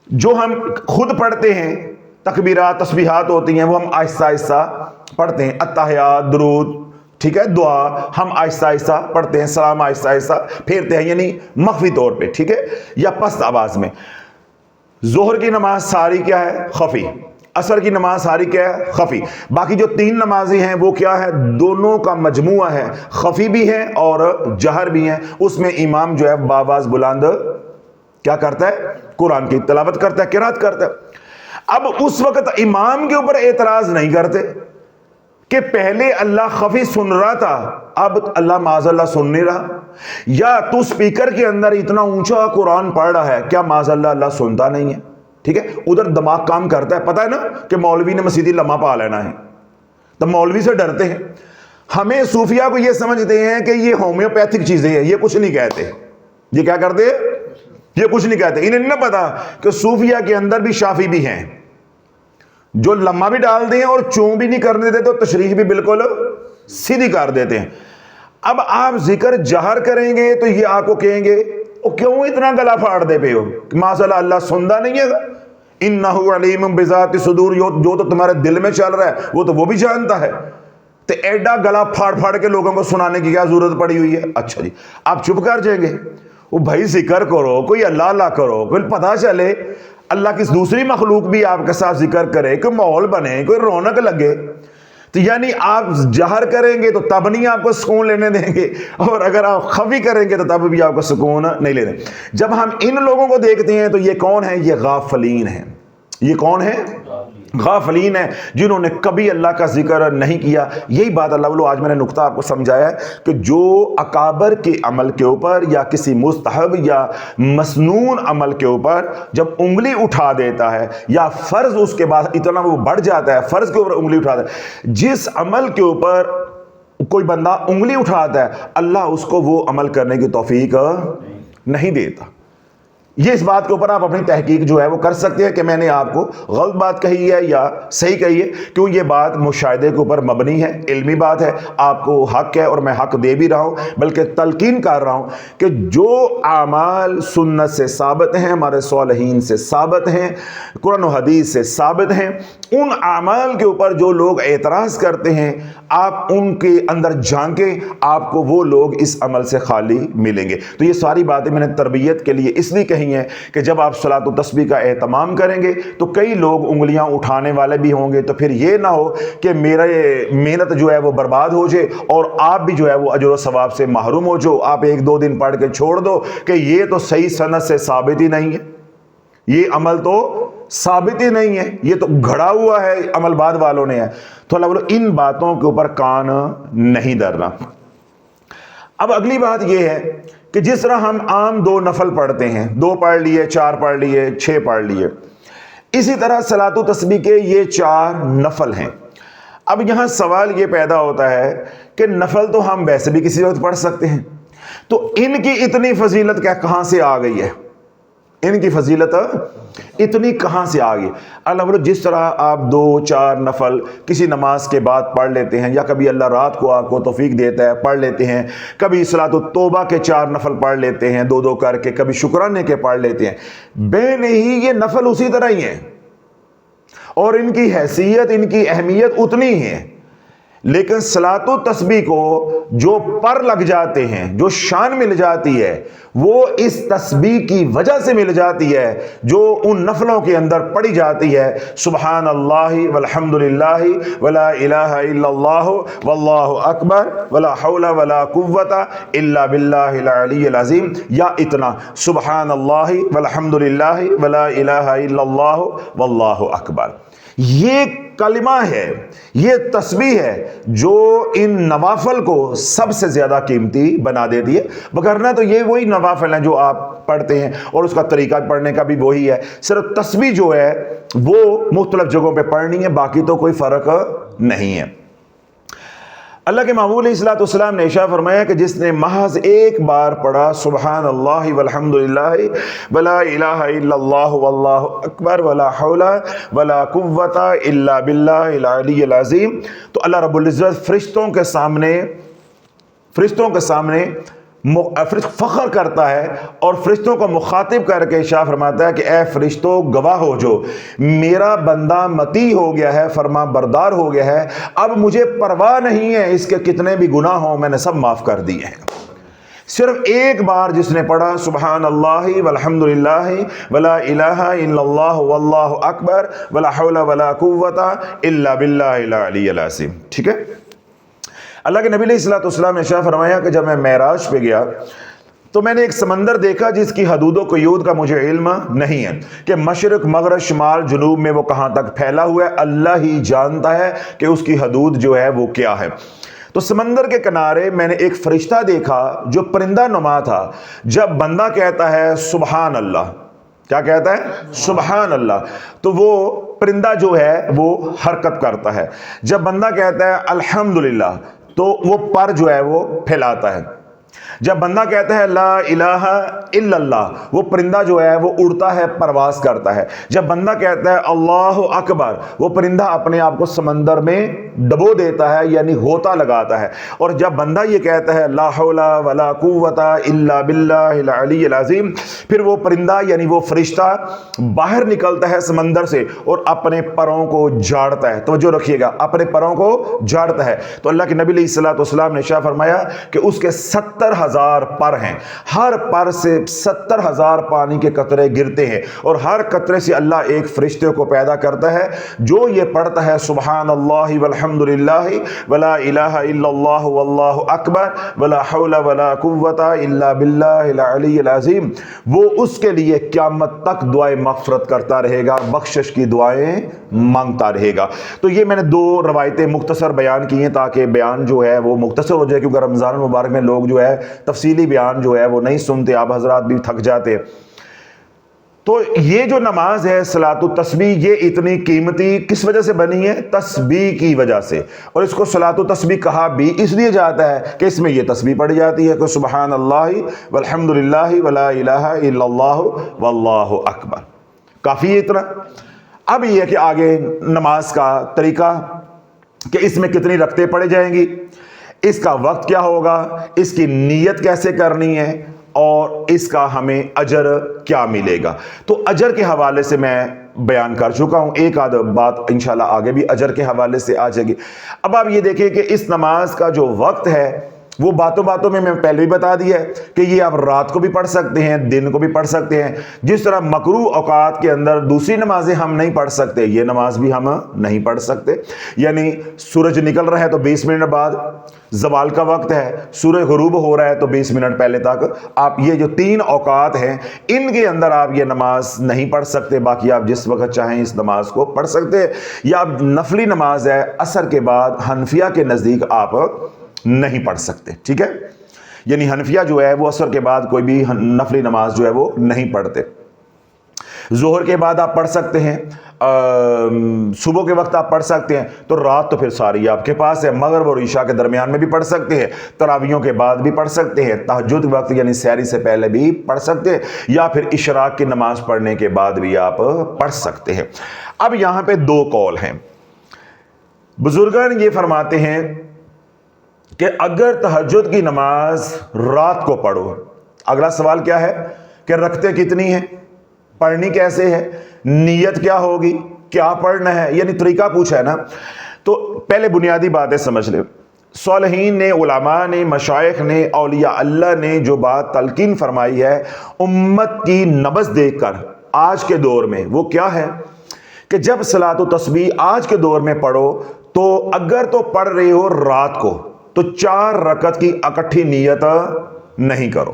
جو ہم خود پڑھتے ہیں تکبیرات تسبیحات ہوتی ہیں وہ ہم آہستہ آہستہ پڑھتے ہیں، التحیات درود، ٹھیک ہے، دعا ہم آہستہ آہستہ پڑھتے ہیں، سلام آہستہ آہستہ پھیرتے ہیں، یعنی مخفی طور پہ، ٹھیک ہے، یا پست آواز میں. ظہر کی نماز ساری کیا ہے؟ خفی. عصر کی نماز ساری کیا ہے؟ خفی. باقی جو تین نمازیں ہیں وہ کیا ہے؟ دونوں کا مجموعہ ہے، خفی بھی ہے اور جہر بھی ہے. اس میں امام جو ہے باواز بلند کیا کرتا ہے؟ قرآن کی تلاوت کرتا ہے، قرات کرتا ہے. اب اس وقت امام کے اوپر اعتراض نہیں کرتے کہ پہلے اللہ خفی سن رہا تھا اب اللہ معاذ اللہ سن نہیں رہا، یا تو سپیکر کے اندر اتنا اونچا قرآن پڑھ رہا ہے کیا معاذ اللہ اللہ سنتا نہیں ہے؟ ٹھیک ہے، ادھر دماغ کام کرتا ہے. پتہ ہے نا کہ مولوی نے مسیدی لمحہ پا لینا ہے تو مولوی سے ڈرتے ہیں. ہمیں صوفیہ کو یہ سمجھتے ہیں کہ یہ ہومیوپیتھک چیزیں ہیں، یہ کچھ نہیں کہتے. یہ کیا کرتے ہیں؟ یہ کچھ نہیں کہتے. انہیں نہیں پتا کہ صوفیہ کے اندر بھی شافی بھی ہیں جو لمحہ بھی ڈال دیں اور چوں بھی نہیں کرنے دیتے, تو تشریح بھی بالکل سیدھی کر دیتے ہیں. اب آپ ذکر جہر کریں گے تو یہ آپ کو کہیں گے او کیوں اتنا گلا پھاڑ دے پہ ہو, ماشاءاللہ اللہ سندا نہیں ہے گا, انہ علیم بذات صدور, جو تو تمہارے دل میں چل رہا ہے وہ بھی جانتا ہے. تو ایڈا گلا پھاڑ پھاڑ کے لوگوں کو سنانے کی کیا ضرورت پڑی ہوئی ہے؟ اچھا جی آپ چپ کر جائیں گے. وہ بھائی ذکر کرو, کوئی اللہ اللہ کرو, کوئی پتہ چلے اللہ کی دوسری مخلوق بھی آپ کے ساتھ ذکر کرے, کوئی ماحول بنے, کوئی رونق لگے. تو یعنی آپ جہر کریں گے تو تب نہیں آپ کو سکون لینے دیں گے, اور اگر آپ خفی کریں گے تو تب بھی آپ کو سکون نہیں لینے. جب ہم ان لوگوں کو دیکھتے ہیں تو یہ کون ہیں؟ یہ غافلین ہیں. یہ کون ہے؟ غافلین ہیں, جنہوں نے کبھی اللہ کا ذکر نہیں کیا. یہی بات اللہ آج میں نے نقطہ آپ کو سمجھایا ہے کہ جو اکابر کے عمل کے اوپر یا کسی مستحب یا مسنون عمل کے اوپر جب انگلی اٹھا دیتا ہے, یا فرض اس کے بعد اتنا وہ بڑھ جاتا ہے, فرض کے اوپر انگلی اٹھاتا ہے, جس عمل کے اوپر کوئی بندہ انگلی اٹھاتا ہے اللہ اس کو وہ عمل کرنے کی توفیق نہیں دیتا. یہ اس بات کے اوپر آپ اپنی تحقیق جو ہے وہ کر سکتے ہیں کہ میں نے آپ کو غلط بات کہی ہے یا صحیح کہی ہے, کیوں یہ بات مشاہدے کے اوپر مبنی ہے, علمی بات ہے, آپ کو حق ہے اور میں حق دے بھی رہا ہوں, بلکہ تلقین کر رہا ہوں کہ جو اعمال سنت سے ثابت ہیں, ہمارے صالحین سے ثابت ہیں, قرآن و حدیث سے ثابت ہیں, ان اعمال کے اوپر جو لوگ اعتراض کرتے ہیں آپ ان کے اندر جھانکیں, آپ کو وہ لوگ اس عمل سے خالی ملیں گے. تو یہ ساری باتیں میں نے تربیت کے لیے اس لیے کہی ہیں کہ جب آپ صلاۃ و تسبیح کا اہتمام کریں گے تو کئی لوگ انگلیاں اٹھانے والے بھی ہوں گے, تو پھر یہ نہ ہو کہ میرا محنت جو ہے وہ برباد ہو جائے اور آپ بھی جو ہے وہ اجر و ثواب سے محروم ہو جاؤ. آپ ایک دو دن پڑھ کے چھوڑ دو کہ یہ تو صحیح سند سے ثابت ہی نہیں ہے, یہ عمل تو ثابت ہی نہیں ہے, یہ تو گھڑا ہوا ہے عمل بعد والوں نے ہے. تو اللہ بولو ان باتوں کے اوپر کان نہیں دھرنا. اب اگلی بات یہ ہے کہ جس طرح ہم عام 2 نفل پڑھتے ہیں, 2 پڑھ لیے, 4 پڑھ لیے, 6 پڑھ لیے, اسی طرح صلاۃ و تسبیح کے یہ 4 نفل ہیں. اب یہاں سوال یہ پیدا ہوتا ہے کہ نفل تو ہم ویسے بھی کسی وقت پڑھ سکتے ہیں, تو ان کی اتنی فضیلت کہاں سے آ گئی ہے؟ ان کی فضیلت اتنی کہاں سے آ گئی؟ اللہ بولو جس طرح آپ 2-4 نفل کسی نماز کے بعد پڑھ لیتے ہیں, یا کبھی اللہ رات کو آپ کو توفیق دیتا ہے پڑھ لیتے ہیں, کبھی صلاۃ التوبہ کے 4 نفل پڑھ لیتے ہیں 2-2 کر کے, کبھی شکرانے کے پڑھ لیتے ہیں, بے نہیں یہ نفل اسی طرح ہی ہیں اور ان کی حیثیت ان کی اہمیت اتنی ہے. لیکن صلاۃ و تسبیح کو جو پر لگ جاتے ہیں, جو شان مل جاتی ہے, وہ اس تسبیح کی وجہ سے مل جاتی ہے جو ان نفلوں کے اندر پڑھی جاتی ہے. سبحان اللہ والحمد للہ ولا الہ الا اللہ واللہ اکبر ولا حول ولا قوت الا باللہ العلی العظیم, یا اتنا سبحان اللہ والحمد للہ ولا الہ الا اللہ واللہ اکبر. یہ کلمہ ہے, یہ تسبیح ہے جو ان نوافل کو سب سے زیادہ قیمتی بنا دیتی ہے. وگرنہ تو یہ وہی نوافل ہیں جو آپ پڑھتے ہیں اور اس کا طریقہ پڑھنے کا بھی وہی ہے, صرف تسبیح جو ہے وہ مختلف جگہوں پہ پڑھنی ہے, باقی تو کوئی فرق نہیں ہے. اللہ کے محبوب علیہ الصلوۃ والسلام نے ارشاد فرمایا کہ جس نے محض ایک بار پڑھا سبحان اللہ والحمد للہ ولا الہ الا اللہ واللہ اکبر ولا حول ولا قوت الا باللہ العلی العظیم, تو اللہ رب العزت فرشتوں کے سامنے فخر کرتا ہے اور فرشتوں کو مخاطب کر کے ارشاد فرماتا ہے کہ اے فرشتوں گواہ ہو جو میرا بندہ مطیع ہو گیا ہے, فرما بردار ہو گیا ہے, اب مجھے پرواہ نہیں ہے اس کے کتنے بھی گناہ ہوں میں نے سب معاف کر دیے ہیں. صرف ایک بار جس نے پڑھا سبحان اللہ والحمد للہ ولا الہ الا اللہ واللہ اکبر ولا حول ولا قوت الا باللہ العلی العظیم. ٹھیک ہے, اللہ کے نبی علیہ الصلوۃ والسلام نے ارشاد فرمایا کہ جب میں معراج پہ گیا تو میں نے ایک سمندر دیکھا جس کی حدود و قیود کا مجھے علم نہیں ہے کہ مشرق مغرب شمال جنوب میں وہ کہاں تک پھیلا ہوا ہے, اللہ ہی جانتا ہے کہ اس کی حدود جو ہے وہ کیا ہے. تو سمندر کے کنارے میں نے ایک فرشتہ دیکھا جو پرندہ نما تھا. جب بندہ کہتا ہے سبحان اللہ, کیا کہتا ہے؟ سبحان اللہ, تو وہ پرندہ جو ہے وہ حرکت کرتا ہے. جب بندہ کہتا ہے الحمدللہ تو وہ پر جو ہے وہ پھیلاتا ہے. جب بندہ کہتا ہے لا الہ الا اللہ، وہ پرندہ جو ہے وہ اڑتا ہے، پرواز کرتا ہے۔ جب بندہ کہتا ہے اللہ اکبر، وہ پرندہ اپنے آپ کو سمندر میں ڈبو دیتا ہے، یعنی غوطہ لگاتا ہے۔ اور جب بندہ یہ کہتا ہے لا حول ولا قوت الا باللہ العلی العظیم، پھر وہ پرندہ یعنی وہ فرشتہ باہر نکلتا ہے سمندر سے اور اپنے پروں کو جھاڑتا ہے۔ توجہ رکھیے گا، اپنے پروں کو جھاڑتا ہے۔ تو اللہ کے نبی علیہ الصلوۃ والسلام نے ارشاد فرمایا کہ اس کے 70,000 پر ہیں، ہر پر سے 70,000 پانی کے قطرے گرتے ہیں، اور ہر قطرے سے اللہ ایک فرشتے کو پیدا کرتا ہے جو یہ پڑھتا ہے سبحان اللہ والحمد للہ ولا الہ الا اللہ واللہ اکبر ولا حول ولا قوت الا باللہ العلی العظیم، وہ اس کے لیے قیامت تک دعائیں مغفرت کرتا رہے گا، بخشش کی دعائیں مانگتا رہے گا۔ تو یہ میں نے 2 روایتیں مختصر بیان کی ہیں تاکہ بیان جو ہے وہ مختصر ہو جائے، کیونکہ رمضان المبارک میں لوگ جو ہے تفصیلی بیان جو ہے وہ نہیں سنتے، آپ حضرات بھی تھک جاتے۔ تو یہ جو نماز ہے صلاۃ التسبیح، یہ اتنی قیمتی کس وجہ سے بنی ہے؟ تسبیح کی وجہ سے۔ اور اس کو صلاۃ التسبیح کہا بھی اس لیے جاتا ہے کہ اس میں یہ تسبیح پڑھی جاتی ہے کہ سبحان اللہ والحمد للہ ولا الہ الا اللہ واللہ اکبر۔ کافی ہے اتنا۔ اب یہ کہ آگے نماز کا طریقہ کہ اس میں کتنی رکعتیں پڑھی جائیں گی، اس کا وقت کیا ہوگا، اس کی نیت کیسے کرنی ہے، اور اس کا ہمیں اجر کیا ملے گا۔ تو اجر کے حوالے سے میں بیان کر چکا ہوں، ایک آدھ بات انشاءاللہ آگے بھی اجر کے حوالے سے آ جائے گی۔ اب آپ یہ دیکھیں کہ اس نماز کا جو وقت ہے وہ باتوں باتوں میں پہلے بھی بتا دیا ہے کہ یہ آپ رات کو بھی پڑھ سکتے ہیں، دن کو بھی پڑھ سکتے ہیں۔ جس طرح مکروہ اوقات کے اندر دوسری نمازیں ہم نہیں پڑھ سکتے، یہ نماز بھی ہم نہیں پڑھ سکتے۔ یعنی سورج نکل رہا ہے تو 20 منٹ بعد زوال کا وقت ہے، سورج غروب ہو رہا ہے تو 20 منٹ پہلے تک آپ یہ جو 3 اوقات ہیں ان کے اندر آپ یہ نماز نہیں پڑھ سکتے۔ باقی آپ جس وقت چاہیں اس نماز کو پڑھ سکتے ہیں۔ یا نفلی نماز ہے عصر کے بعد حنفیہ کے نزدیک آپ نہیں پڑھ سکتے، ٹھیک ہے؟ یعنی حنفیہ جو ہے وہ عصر کے بعد کوئی بھی نفلی نماز جو ہے وہ نہیں پڑھتے۔ ظہر کے بعد آپ پڑھ سکتے ہیں، صبح کے وقت آپ پڑھ سکتے ہیں، تو رات تو پھر ساری آپ کے پاس ہے۔ مغرب اور عشاء کے درمیان میں بھی پڑھ سکتے ہیں، تراویحوں کے بعد بھی پڑھ سکتے ہیں، تہجد وقت یعنی سحری سے پہلے بھی پڑھ سکتے ہیں، یا پھر اشراق کی نماز پڑھنے کے بعد بھی آپ پڑھ سکتے ہیں۔ اب یہاں پہ 2 قول ہیں۔ بزرگان یہ فرماتے ہیں کہ اگر تہجد کی نماز رات کو پڑھو، اگلا سوال کیا ہے کہ رکعتیں کتنی ہیں، پڑھنی کیسے ہے، نیت کیا ہوگی، کیا پڑھنا ہے، یعنی طریقہ پوچھا ہے نا۔ تو پہلے بنیادی باتیں سمجھ لیں۔ صالحین نے، علماء نے، مشائخ نے، اولیاء اللہ نے جو بات تلقین فرمائی ہے امت کی نبض دیکھ کر آج کے دور میں، وہ کیا ہے کہ جب صلاۃ و تسبیح آج کے دور میں پڑھو تو اگر تو پڑھ رہے ہو رات کو تو 4 رکعت کی اکٹھی نیت نہیں کرو۔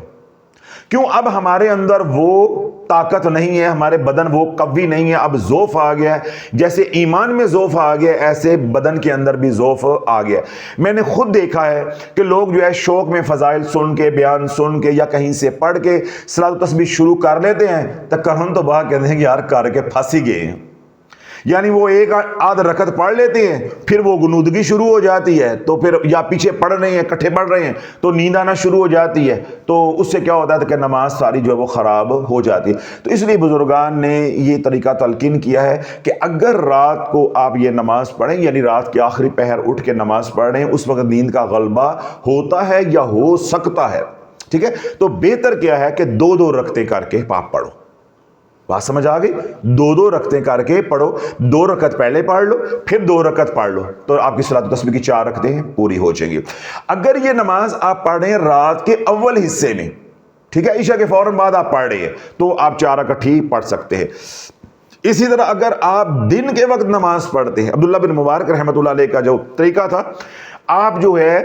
کیوں؟ اب ہمارے اندر وہ طاقت نہیں ہے، ہمارے بدن وہ قوی نہیں ہے، اب ضعف آ گیا ہے۔ جیسے ایمان میں ضعف آ گیا ایسے بدن کے اندر بھی ضعف آ گیا۔ میں نے خود دیکھا ہے کہ لوگ جو ہے شوق میں فضائل سن کے، بیان سن کے یا کہیں سے پڑھ کے صلاۃ و تسبیح شروع کر لیتے ہیں تو کرن تو باہر کہتے ہیں کہ یار کر کے پھنس ہی گئے ہیں۔ یعنی وہ ایک آدھ رکعت پڑھ لیتے ہیں، پھر وہ غنودگی شروع ہو جاتی ہے، تو پھر یا پیچھے پڑھ رہے ہیں، اکٹھے پڑھ رہے ہیں تو نیند آنا شروع ہو جاتی ہے، تو اس سے کیا ہوتا ہے کہ نماز ساری جو ہے وہ خراب ہو جاتی ہے۔ تو اس لیے بزرگان نے یہ طریقہ تلقین کیا ہے کہ اگر رات کو آپ یہ نماز پڑھیں، یعنی رات کے آخری پہر اٹھ کے نماز پڑھ رہے ہیں، اس وقت نیند کا غلبہ ہوتا ہے یا ہو سکتا ہے، ٹھیک ہے، تو بہتر کیا ہے کہ 2 رکعتیں کر کے آپ پڑھو۔ بات سمجھ آ گئی؟ 2 رکعتیں کر کے پڑھو، 2 رکعت پہلے پڑھ لو، پھر 2 رکعت پڑھ لو، تو آپ کی صلاۃ و تسبیح کی 4 رکعتیں پوری ہو جائیں گی۔ اگر یہ نماز آپ پڑھ رہے ہیں رات کے اول حصے میں، ٹھیک ہے، عشاء کے فوراً بعد آپ پڑھ رہے ہیں، تو آپ 4 اکٹھی پڑھ سکتے ہیں۔ اسی طرح اگر آپ دن کے وقت نماز پڑھتے ہیں، عبداللہ بن مبارک رحمۃ اللہ علیہ کا جو طریقہ تھا، آپ جو ہے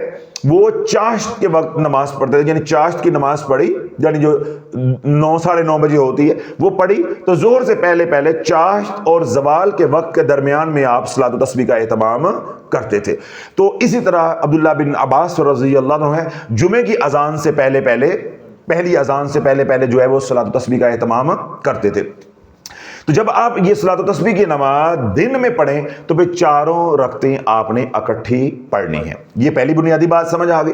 وہ چاشت کے وقت نماز پڑھتے تھے، یعنی چاشت کی نماز پڑھی، یعنی جو 9 ساڑھے 9 بجے ہوتی ہے وہ پڑھی، تو ظہر سے پہلے پہلے چاشت اور زوال کے وقت کے درمیان میں آپ صلاۃ و تسبیح کا اہتمام کرتے تھے۔ تو اسی طرح عبداللہ بن عباس رضی اللہ عنہ ہے، جمعے کی اذان سے پہلے پہلے، پہلی اذان سے پہلے پہلے جو ہے وہ صلاۃ و تسبیح کا اہتمام کرتے تھے۔ تو جب آپ یہ صلاۃ و تسبیح کی نماز دن میں پڑھیں تو پھر 4 رکعتیں آپ نے اکٹھی پڑھنی ہیں۔ یہ پہلی بنیادی بات سمجھ آ گئی۔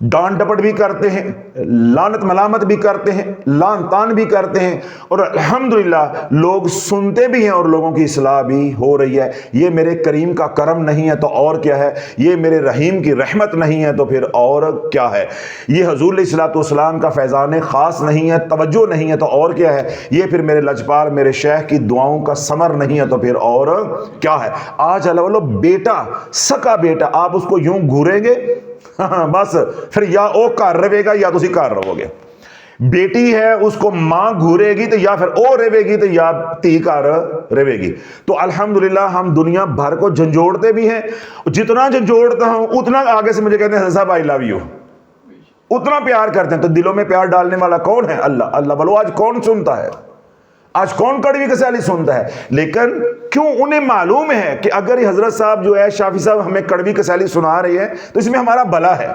ڈانٹ ڈپٹ بھی کرتے ہیں، لعنت ملامت بھی کرتے ہیں، لعن طعن بھی کرتے ہیں، اور الحمدللہ لوگ سنتے بھی ہیں اور لوگوں کی اصلاح بھی ہو رہی ہے۔ یہ میرے کریم کا کرم نہیں ہے تو اور کیا ہے، یہ میرے رحیم کی رحمت نہیں ہے تو پھر اور کیا ہے، یہ حضور علیہ الصلوۃ والسلام کا فیضان خاص نہیں ہے، توجہ نہیں ہے تو اور کیا ہے، یہ پھر میرے لجپال میرے شیخ کی دعاؤں کا ثمر نہیں ہے تو پھر اور کیا ہے۔ آج اللہ والو بیٹا، سکا بیٹا، آپ اس کو یوں گھوریں گے بس پھر یا او کر رہے گا یا تسی کر رہو گے۔ بیٹی ہے اس کو ماں گھورے گی تو یا پھر او رہے گی تو یا تی کر رہے گی۔ تو الحمدللہ ہم دنیا بھر کو جھنجھوڑتے بھی ہیں، جتنا جھنجھوڑتا ہوں اتنا آگے سے مجھے کہتے ہیں صاحب آئی لو یو، اتنا پیار کرتے ہیں۔ تو دلوں میں پیار ڈالنے والا کون ہے؟ اللہ۔ اللہ بولو آج کون سنتا ہے، آج کون کڑوی کسالی سنتا ہے؟ لیکن کیوں؟ انہیں معلوم ہے کہ اگر یہ حضرت صاحب جو ہے شافی صاحب ہمیں کڑوی کسالی سنا رہے ہیں تو اس میں ہمارا بھلا ہے۔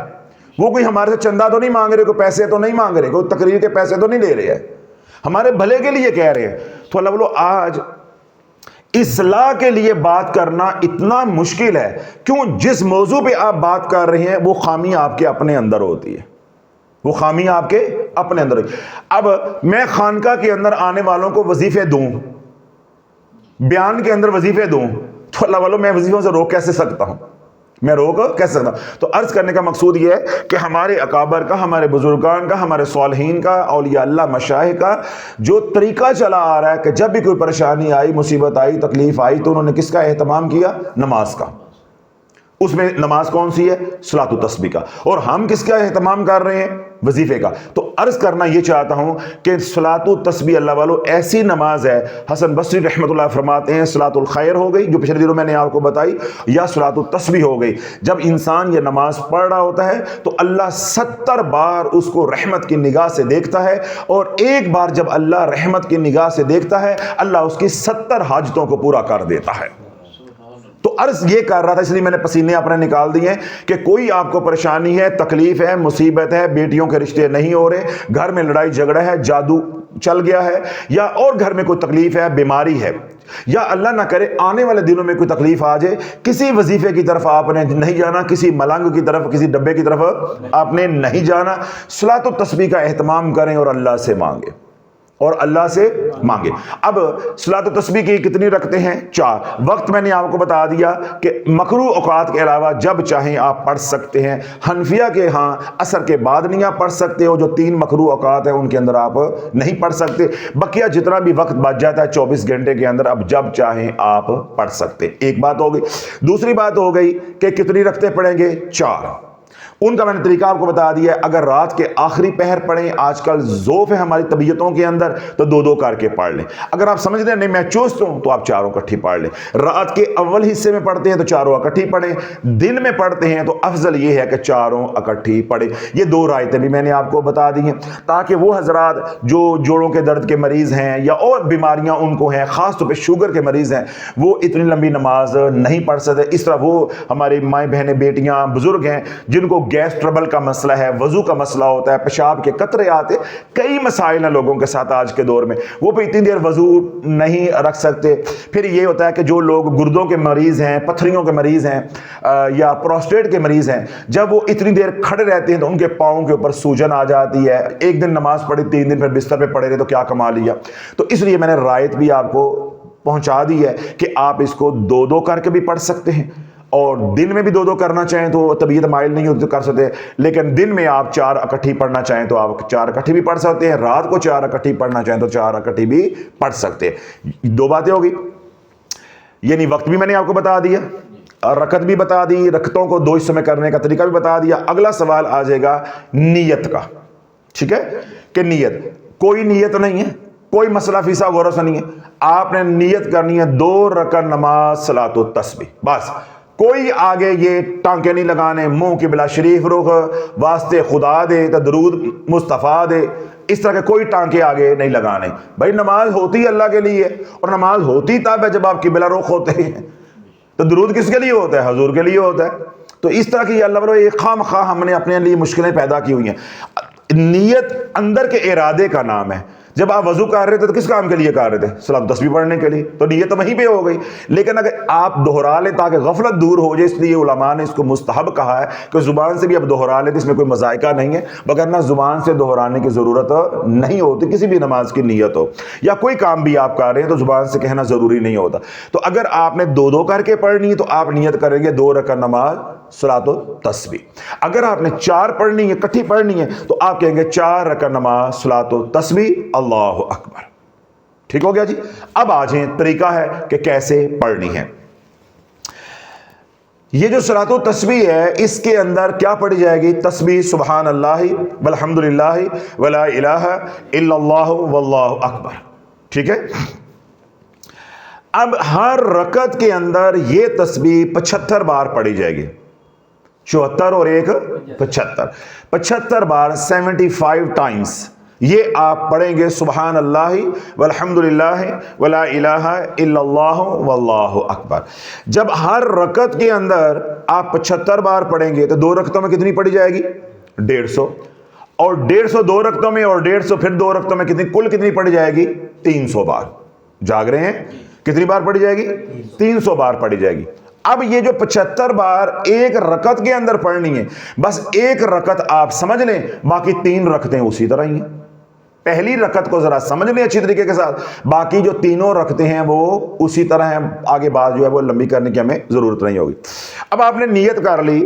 وہ کوئی ہمارے سے چندہ تو نہیں مانگ رہے، کوئی پیسے تو نہیں مانگ رہے، کوئی تقریر کے پیسے تو نہیں لے رہے ہیں، ہمارے بھلے کے لیے کہہ رہے ہیں۔ تو اللہ بولو آج اصلاح کے لیے بات کرنا اتنا مشکل ہے، کیوں؟ جس موضوع پہ آپ بات کر رہے ہیں وہ خامی آپ کے اپنے اندر ہوتی ہے، وہ خامی آپ کے اپنے اندر ہوتی ہے۔ اب میں خانقاہ کے اندر آنے والوں کو وظیفے دوں، بیان کے اندر وظیفے دوں، تو اللہ والوں میں وظیفوں سے روک کیسے سکتا ہوں؟ میں روک کیسے سکتا ہوں؟ تو عرض کرنے کا مقصود یہ ہے کہ ہمارے اکابر کا، ہمارے بزرگان کا، ہمارے صالحین کا، اولیاء اللہ مشائخ کا جو طریقہ چلا آ رہا ہے کہ جب بھی کوئی پریشانی آئی، مصیبت آئی، تکلیف آئی تو انہوں نے کس کا اہتمام کیا؟ نماز کا۔ اس میں نماز کون سی ہے؟ صلاۃ التسبیح کا۔ اور ہم کس کا اہتمام کر رہے ہیں؟ وظیفے کا۔ تو عرض کرنا یہ چاہتا ہوں کہ صلاۃ التسبیح اللہ والو ایسی نماز ہے، حسن بصری رحمۃ اللہ فرماتے ہیں صلاۃ الخیر ہو گئی جو پچھلے دنوں میں نے آپ کو بتائی، یا صلاۃ التسبیح ہو گئی۔ جب انسان یہ نماز پڑھ رہا ہوتا ہے تو اللہ 70 بار اس کو رحمت کی نگاہ سے دیکھتا ہے، اور ایک بار جب اللہ رحمت کی نگاہ سے دیکھتا ہے اللہ اس کی 70 حاجتوں کو پورا کر دیتا ہے۔ تو عرض یہ کر رہا تھا، اس لیے میں نے پسینے اپنے نکال دیے کہ کوئی آپ کو پریشانی ہے، تکلیف ہے، مصیبت ہے، بیٹیوں کے رشتے نہیں ہو رہے، گھر میں لڑائی جھگڑا ہے، جادو چل گیا ہے، یا اور گھر میں کوئی تکلیف ہے، بیماری ہے، یا اللہ نہ کرے آنے والے دنوں میں کوئی تکلیف آ جائے، کسی وظیفے کی طرف آپ نے نہیں جانا، کسی ملنگ کی طرف، کسی ڈبے کی طرف آپ نے نہیں جانا، صلاۃ التسبیح کا اہتمام کریں اور اللہ سے مانگیں، اور اللہ سے مانگے۔ اب صلاۃ التسبیح کی کتنی رکھتے ہیں؟ 4۔ وقت میں نے آپ کو بتا دیا کہ مکروہ اوقات کے علاوہ جب چاہیں آپ پڑھ سکتے ہیں۔ حنفیہ کے ہاں عصر کے بعد نہیں آپ پڑھ سکتے ہو، جو 3 مکروہ اوقات ہیں ان کے اندر آپ نہیں پڑھ سکتے، بقیہ جتنا بھی وقت بچ جاتا ہے 24 گھنٹے کے اندر اب جب چاہیں آپ پڑھ سکتے۔ ایک بات ہو گئی۔ دوسری بات ہو گئی کہ کتنی رکھتے پڑھیں گے؟ 4۔ ان کا میں نے طریقہ آپ کو بتا دیا ہے۔ اگر رات کے آخری پہر پڑھیں، آج کل ذوف ہے ہماری طبیعتوں کے اندر، تو 2 کر کے پڑھ لیں۔ اگر آپ سمجھتے ہیں نہیں میں چست ہوں تو آپ 4 اکٹھی پڑھ لیں۔ رات کے اول حصے میں پڑھتے ہیں تو 4 اکٹھی پڑھیں، دن میں پڑھتے ہیں تو افضل یہ ہے کہ 4 اکٹھی پڑھیں۔ یہ 2 رائتیں بھی میں نے آپ کو بتا دی ہیں تاکہ وہ حضرات جو جوڑوں کے درد کے مریض ہیں یا اور بیماریاں ان کو ہیں، خاص طور پہ شوگر کے مریض ہیں، وہ اتنی لمبی نماز نہیں پڑھ سکتے۔ اس طرح وہ ہماری مائیں بہنیں بیٹیاں بزرگ ہیں جن کو گیس ٹربل کا مسئلہ ہے، وضو کا مسئلہ ہوتا ہے، پیشاب کے قطرے آتے، کئی مسائل ہیں لوگوں کے ساتھ آج کے دور میں، وہ پہ اتنی دیر وضو نہیں رکھ سکتے۔ پھر یہ ہوتا ہے کہ جو لوگ گردوں کے مریض ہیں، پتھریوں کے مریض ہیں، یا پروسٹیٹ کے مریض ہیں، جب وہ اتنی دیر کھڑے رہتے ہیں تو ان کے پاؤں کے اوپر سوجن آ جاتی ہے۔ ایک دن نماز پڑھی، 3 دن پھر بستر پہ پڑے رہے تو کیا کما لیا۔ تو اس لیے میں نے رائت بھی آپ کو پہنچا دی ہے کہ آپ اس کو 2 کر کے بھی پڑھ سکتے ہیں، اور دن میں بھی 2 کرنا چاہیں تو طبیعت مائل نہیں ہوتی تو کر سکتے ہیں، لیکن دن میں آپ 4 اکٹھی پڑھنا چاہیں تو آپ 4 اکٹھی بھی پڑھ سکتے ہیں، رات کو 4 اکٹھی پڑھنا چاہیں تو 4 اکٹھی بھی پڑھ سکتے ہیں۔ 2 باتیں ہوگی، یعنی وقت بھی میں نے آپ کو بتا دیا، اور رکعت بھی بتا دی، رکعتوں کو 2 حصوں میں کرنے کا طریقہ بھی بتا دیا۔ اگلا سوال آ جائے گا نیت کا، ٹھیک ہے، کہ نیت، کوئی نیت نہیں ہے، کوئی مسئلہ فیسا غور سے نہیں ہے، آپ نے نیت کرنی ہے 2 رکعت نماز صلاۃ التسبیح، بس۔ کوئی آگے یہ ٹانکے نہیں لگانے، منہ قبلہ شریف رخ، واسطے خدا دے تو درود مصطفیٰ دے، اس طرح کے کوئی ٹانکے آگے نہیں لگانے۔ بھائی نماز ہوتی اللہ کے لیے، اور نماز ہوتی تب ہے جب آپ قبلہ رخ ہوتے ہیں، تو درود کس کے لیے ہوتا ہے؟ حضور کے لیے ہوتا ہے۔ تو اس طرح کی اللہ والو ایک خام خواہ ہم نے اپنے لیے مشکلیں پیدا کی ہوئی ہیں۔ نیت اندر کے ارادے کا نام ہے۔ جب آپ وضو کر رہے تھے تو کس کام کے لیے کر رہے تھے؟ صلاۃ تسبیح پڑھنے کے لیے، تو نیت تو وہیں پہ ہو گئی. لیکن اگر آپ دہرا لیں تاکہ غفلت دور ہو جائے، اس لیے علماء نے اس کو مستحب کہا ہے کہ زبان سے بھی اب دہرا لیں، اس میں کوئی مذائقہ نہیں ہے، وگرنہ زبان سے دہرانے کی ضرورت نہیں ہوتی. کسی بھی نماز کی نیت ہو یا کوئی کام بھی آپ کر رہے ہیں تو زبان سے کہنا ضروری نہیں ہوتا. تو اگر آپ نے دو دو کر کے پڑھنی ہے تو آپ نیت کریں گے 2 رکعت نماز صلاۃ تسبیح. اگر آپ نے 4 پڑھنی ہے، اکٹھی پڑھنی ہے، تو آپ کہیں گے 4 رکعت نماز صلاۃ تسبیح اللہ اکبر. ٹھیک ہو گیا جی. اب آ جائیں طریقہ ہے کہ کیسے پڑھنی ہے. یہ جو صلاۃ تسبیح ہے اس کے اندر کیا پڑھی جائے گی؟ تسبیح سبحان اللہ والحمد للہ ولا الہ الا اللہ واللہ اکبر. ٹھیک ہے. اب ہر رکعت کے اندر یہ تسبیح 75 بار پڑھی جائے گی. 74 اور 1 75 بار 75 ٹائمز یہ آپ پڑھیں گے سبحان اللہ والحمد للہ ولا الہ الا اللہ واللہ اکبر. جب ہر رکعت کے اندر آپ 75 بار پڑھیں گے تو 2 رکعتوں میں کتنی پڑھی جائے گی؟ 150. اور 150 2 رکعتوں میں، اور 150 پھر 2 رکعتوں میں کل کتنی پڑھی جائے گی؟ 300 بار. جاگ رہے ہیں؟ کتنی بار پڑھی جائے گی؟ 300 بار پڑھی جائے گی. اب یہ جو 75 بار ایک رکعت کے اندر پڑھنی ہے، بس ایک رکعت آپ سمجھ لیں، باقی 3 رکعتیں اسی طرح ہی ہیں. پہلی رکعت کو ذرا سمجھ لیں اچھی طریقے کے ساتھ، باقی جو 3 رکعتیں ہیں وہ اسی طرح ہیں. آگے بعد جو ہے وہ لمبی کرنے کی ہمیں ضرورت نہیں ہوگی. اب آپ نے نیت کر لی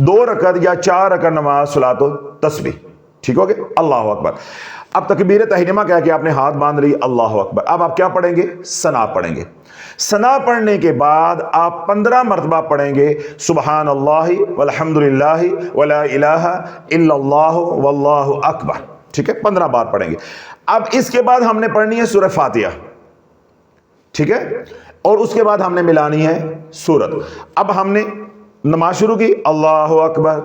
2 رکعت یا 4 رکعت نماز صلاۃ تسبیح. ٹھیک ہو گیا. اللہ اکبر. اب تکبیر تحریمہ کہہ کے آپ نے ہاتھ باندھ لی، اللہ اکبر. اب آپ کیا پڑھیں گے؟ ثنا پڑھیں گے. ثنا پڑھنے کے بعد آپ 15 مرتبہ پڑھیں گے سبحان اللہ والحمد للہ ولا الہ الا اللہ واللہ اکبر. ٹھیک ہے. 15 بار پڑھیں گے. اب اس کے بعد ہم نے پڑھنی ہے سورہ فاتحہ. ٹھیک ہے. اور اس کے بعد ہم نے ملانی ہے سورت. اب ہم نے نماز شروع کی، اللہ اکبر،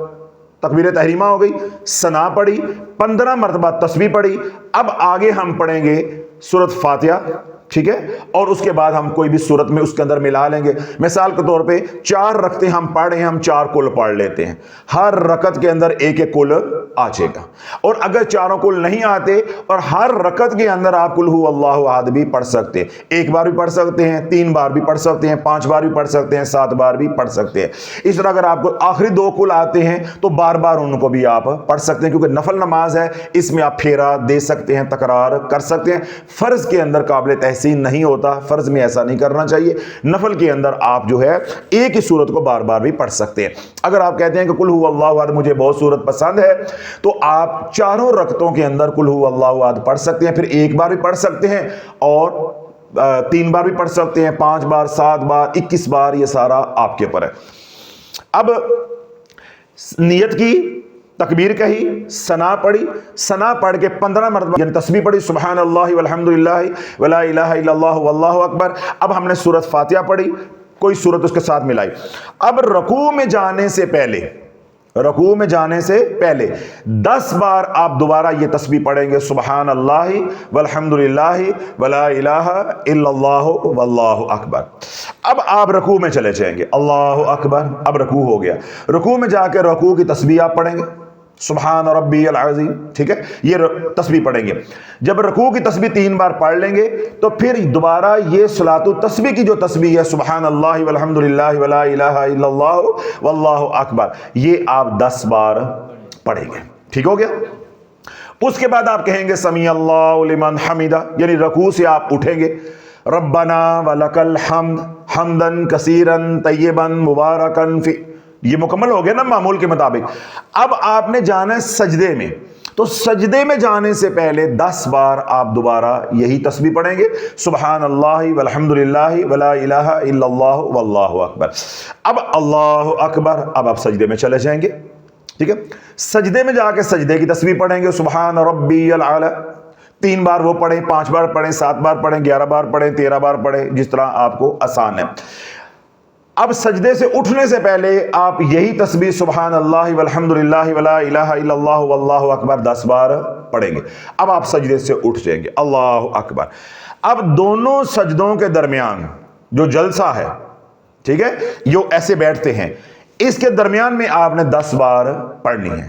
تکبیر تحریمہ ہو گئی، ثنا پڑھی، 15 مرتبہ تسبیح پڑھی. اب آگے ہم پڑھیں گے سورت فاتحہ. ٹھیک ہے. اور اس کے بعد ہم کوئی بھی سورت میں اس کے اندر ملا لیں گے. مثال کے طور پہ 4 رکعتیں ہم پڑھ رہے ہیں، ہم 4 کل پڑھ لیتے ہیں. ہر رکعت کے اندر ایک کل آ جائے گا. اور اگر 4 کل نہیں آتے اور ہر رکعت کے اندر آپ قل هو اللہ احد بھی پڑھ سکتے ہیں. 1 بار بھی پڑھ سکتے ہیں، 3 بار بھی پڑھ سکتے ہیں، 5 بار بھی پڑھ سکتے ہیں، 7 بار بھی پڑھ سکتے ہیں. اس طرح اگر آپ کو آخری 2 کل آتے ہیں تو بار بار ان کو بھی آپ پڑھ سکتے ہیں، کیونکہ نفل نماز ہے، اس میں آپ پھیرا دے سکتے ہیں، تکرار کر سکتے ہیں. فرض کے اندر قابل تحسین نہیں ہوتا، فرض میں ایسا نہیں کرنا چاہیے. نفل کے اندر آپ جو ہے ایک ہی سورت کو بار بار بھی پڑھ سکتے ہیں. اگر آپ کہتے ہیں کہ قل هو اللہ احد مجھے بہت سورت پسند ہے، تو آپ 4 رکعتوں کے اندر قل هو اللہ احد پڑھ سکتے ہیں. پھر 1 بار بھی پڑھ سکتے ہیں، اور 3 بار بھی پڑھ سکتے ہیں، 5 بار، 7 بار، 21 بار، یہ سارا آپ کے اوپر ہے. اب نیت کی، تکبیر کہی، ثنا پڑھی، ثنا پڑھ کے 15 مرتبہ یعنی تسبیح پڑھی سبحان اللہ والحمد للہ ولا الہ الا اللہ واللہ اکبر. اب ہم نے سورت فاتحہ پڑھی، کوئی سورت اس کے ساتھ ملائی. اب رکوع میں جانے سے پہلے 10 بار آپ دوبارہ یہ تسبیح پڑھیں گے سبحان اللہ والحمد للہ ولا الہ الا اللہ واللہ اکبر. اب آپ رکوع میں چلے جائیں گے، اللہ اکبر. اب رکوع ہو گیا. رکوع میں جا کے رکوع کی تسبیح آپ پڑھیں گے سبحان ربی العظیم. ٹھیک ہے. یہ تسبیح پڑھیں گے. جب رکوع کی تسبیح 3 بار پڑھ لیں گے تو پھر دوبارہ یہ صلاۃ التسبیح کی جو تسبیح ہے سبحان اللہ والحمد للہ ولا الہ الا اللہ واللہ اکبر، یہ آپ 10 بار پڑھیں گے. ٹھیک ہو گیا. اس کے بعد آپ کہیں گے سمیع اللہ لمن حمدہ، یعنی رکوع سے آپ اٹھیں گے ربنا ولک الحمد حمدا کثیرا طیبا مبارکا فی. یہ مکمل ہو گیا نا معمول کے مطابق. اب آپ نے جانا ہے سجدے میں، تو سجدے میں جانے سے پہلے 10 بار آپ دوبارہ یہی تسبیح پڑھیں گے سبحان اللہ والحمد للہ ولا الہ الا اللہ واللہ اکبر. اب اللہ اکبر. اب آپ سجدے میں چلے جائیں گے. ٹھیک ہے. سجدے میں جا کے سجدے کی تسبیح پڑھیں گے سبحان ربی العلی. 3 بار وہ پڑھیں، 5 بار پڑھیں، 7 بار پڑھیں، 11 بار پڑھیں، 13 بار پڑھیں، جس طرح آپ کو آسان ہے. اب سجدے سے اٹھنے سے پہلے آپ یہی تسبیح سبحان اللہ والحمد للہ ولا الہ الا اللہ واللہ اکبر 10 بار پڑھیں گے. اب آپ سجدے سے اٹھ جائیں گے اللہ اکبر. اب دونوں سجدوں کے درمیان جو جلسہ ہے، ٹھیک ہے، جو ایسے بیٹھتے ہیں، اس کے درمیان میں آپ نے 10 بار پڑھنی ہے.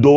2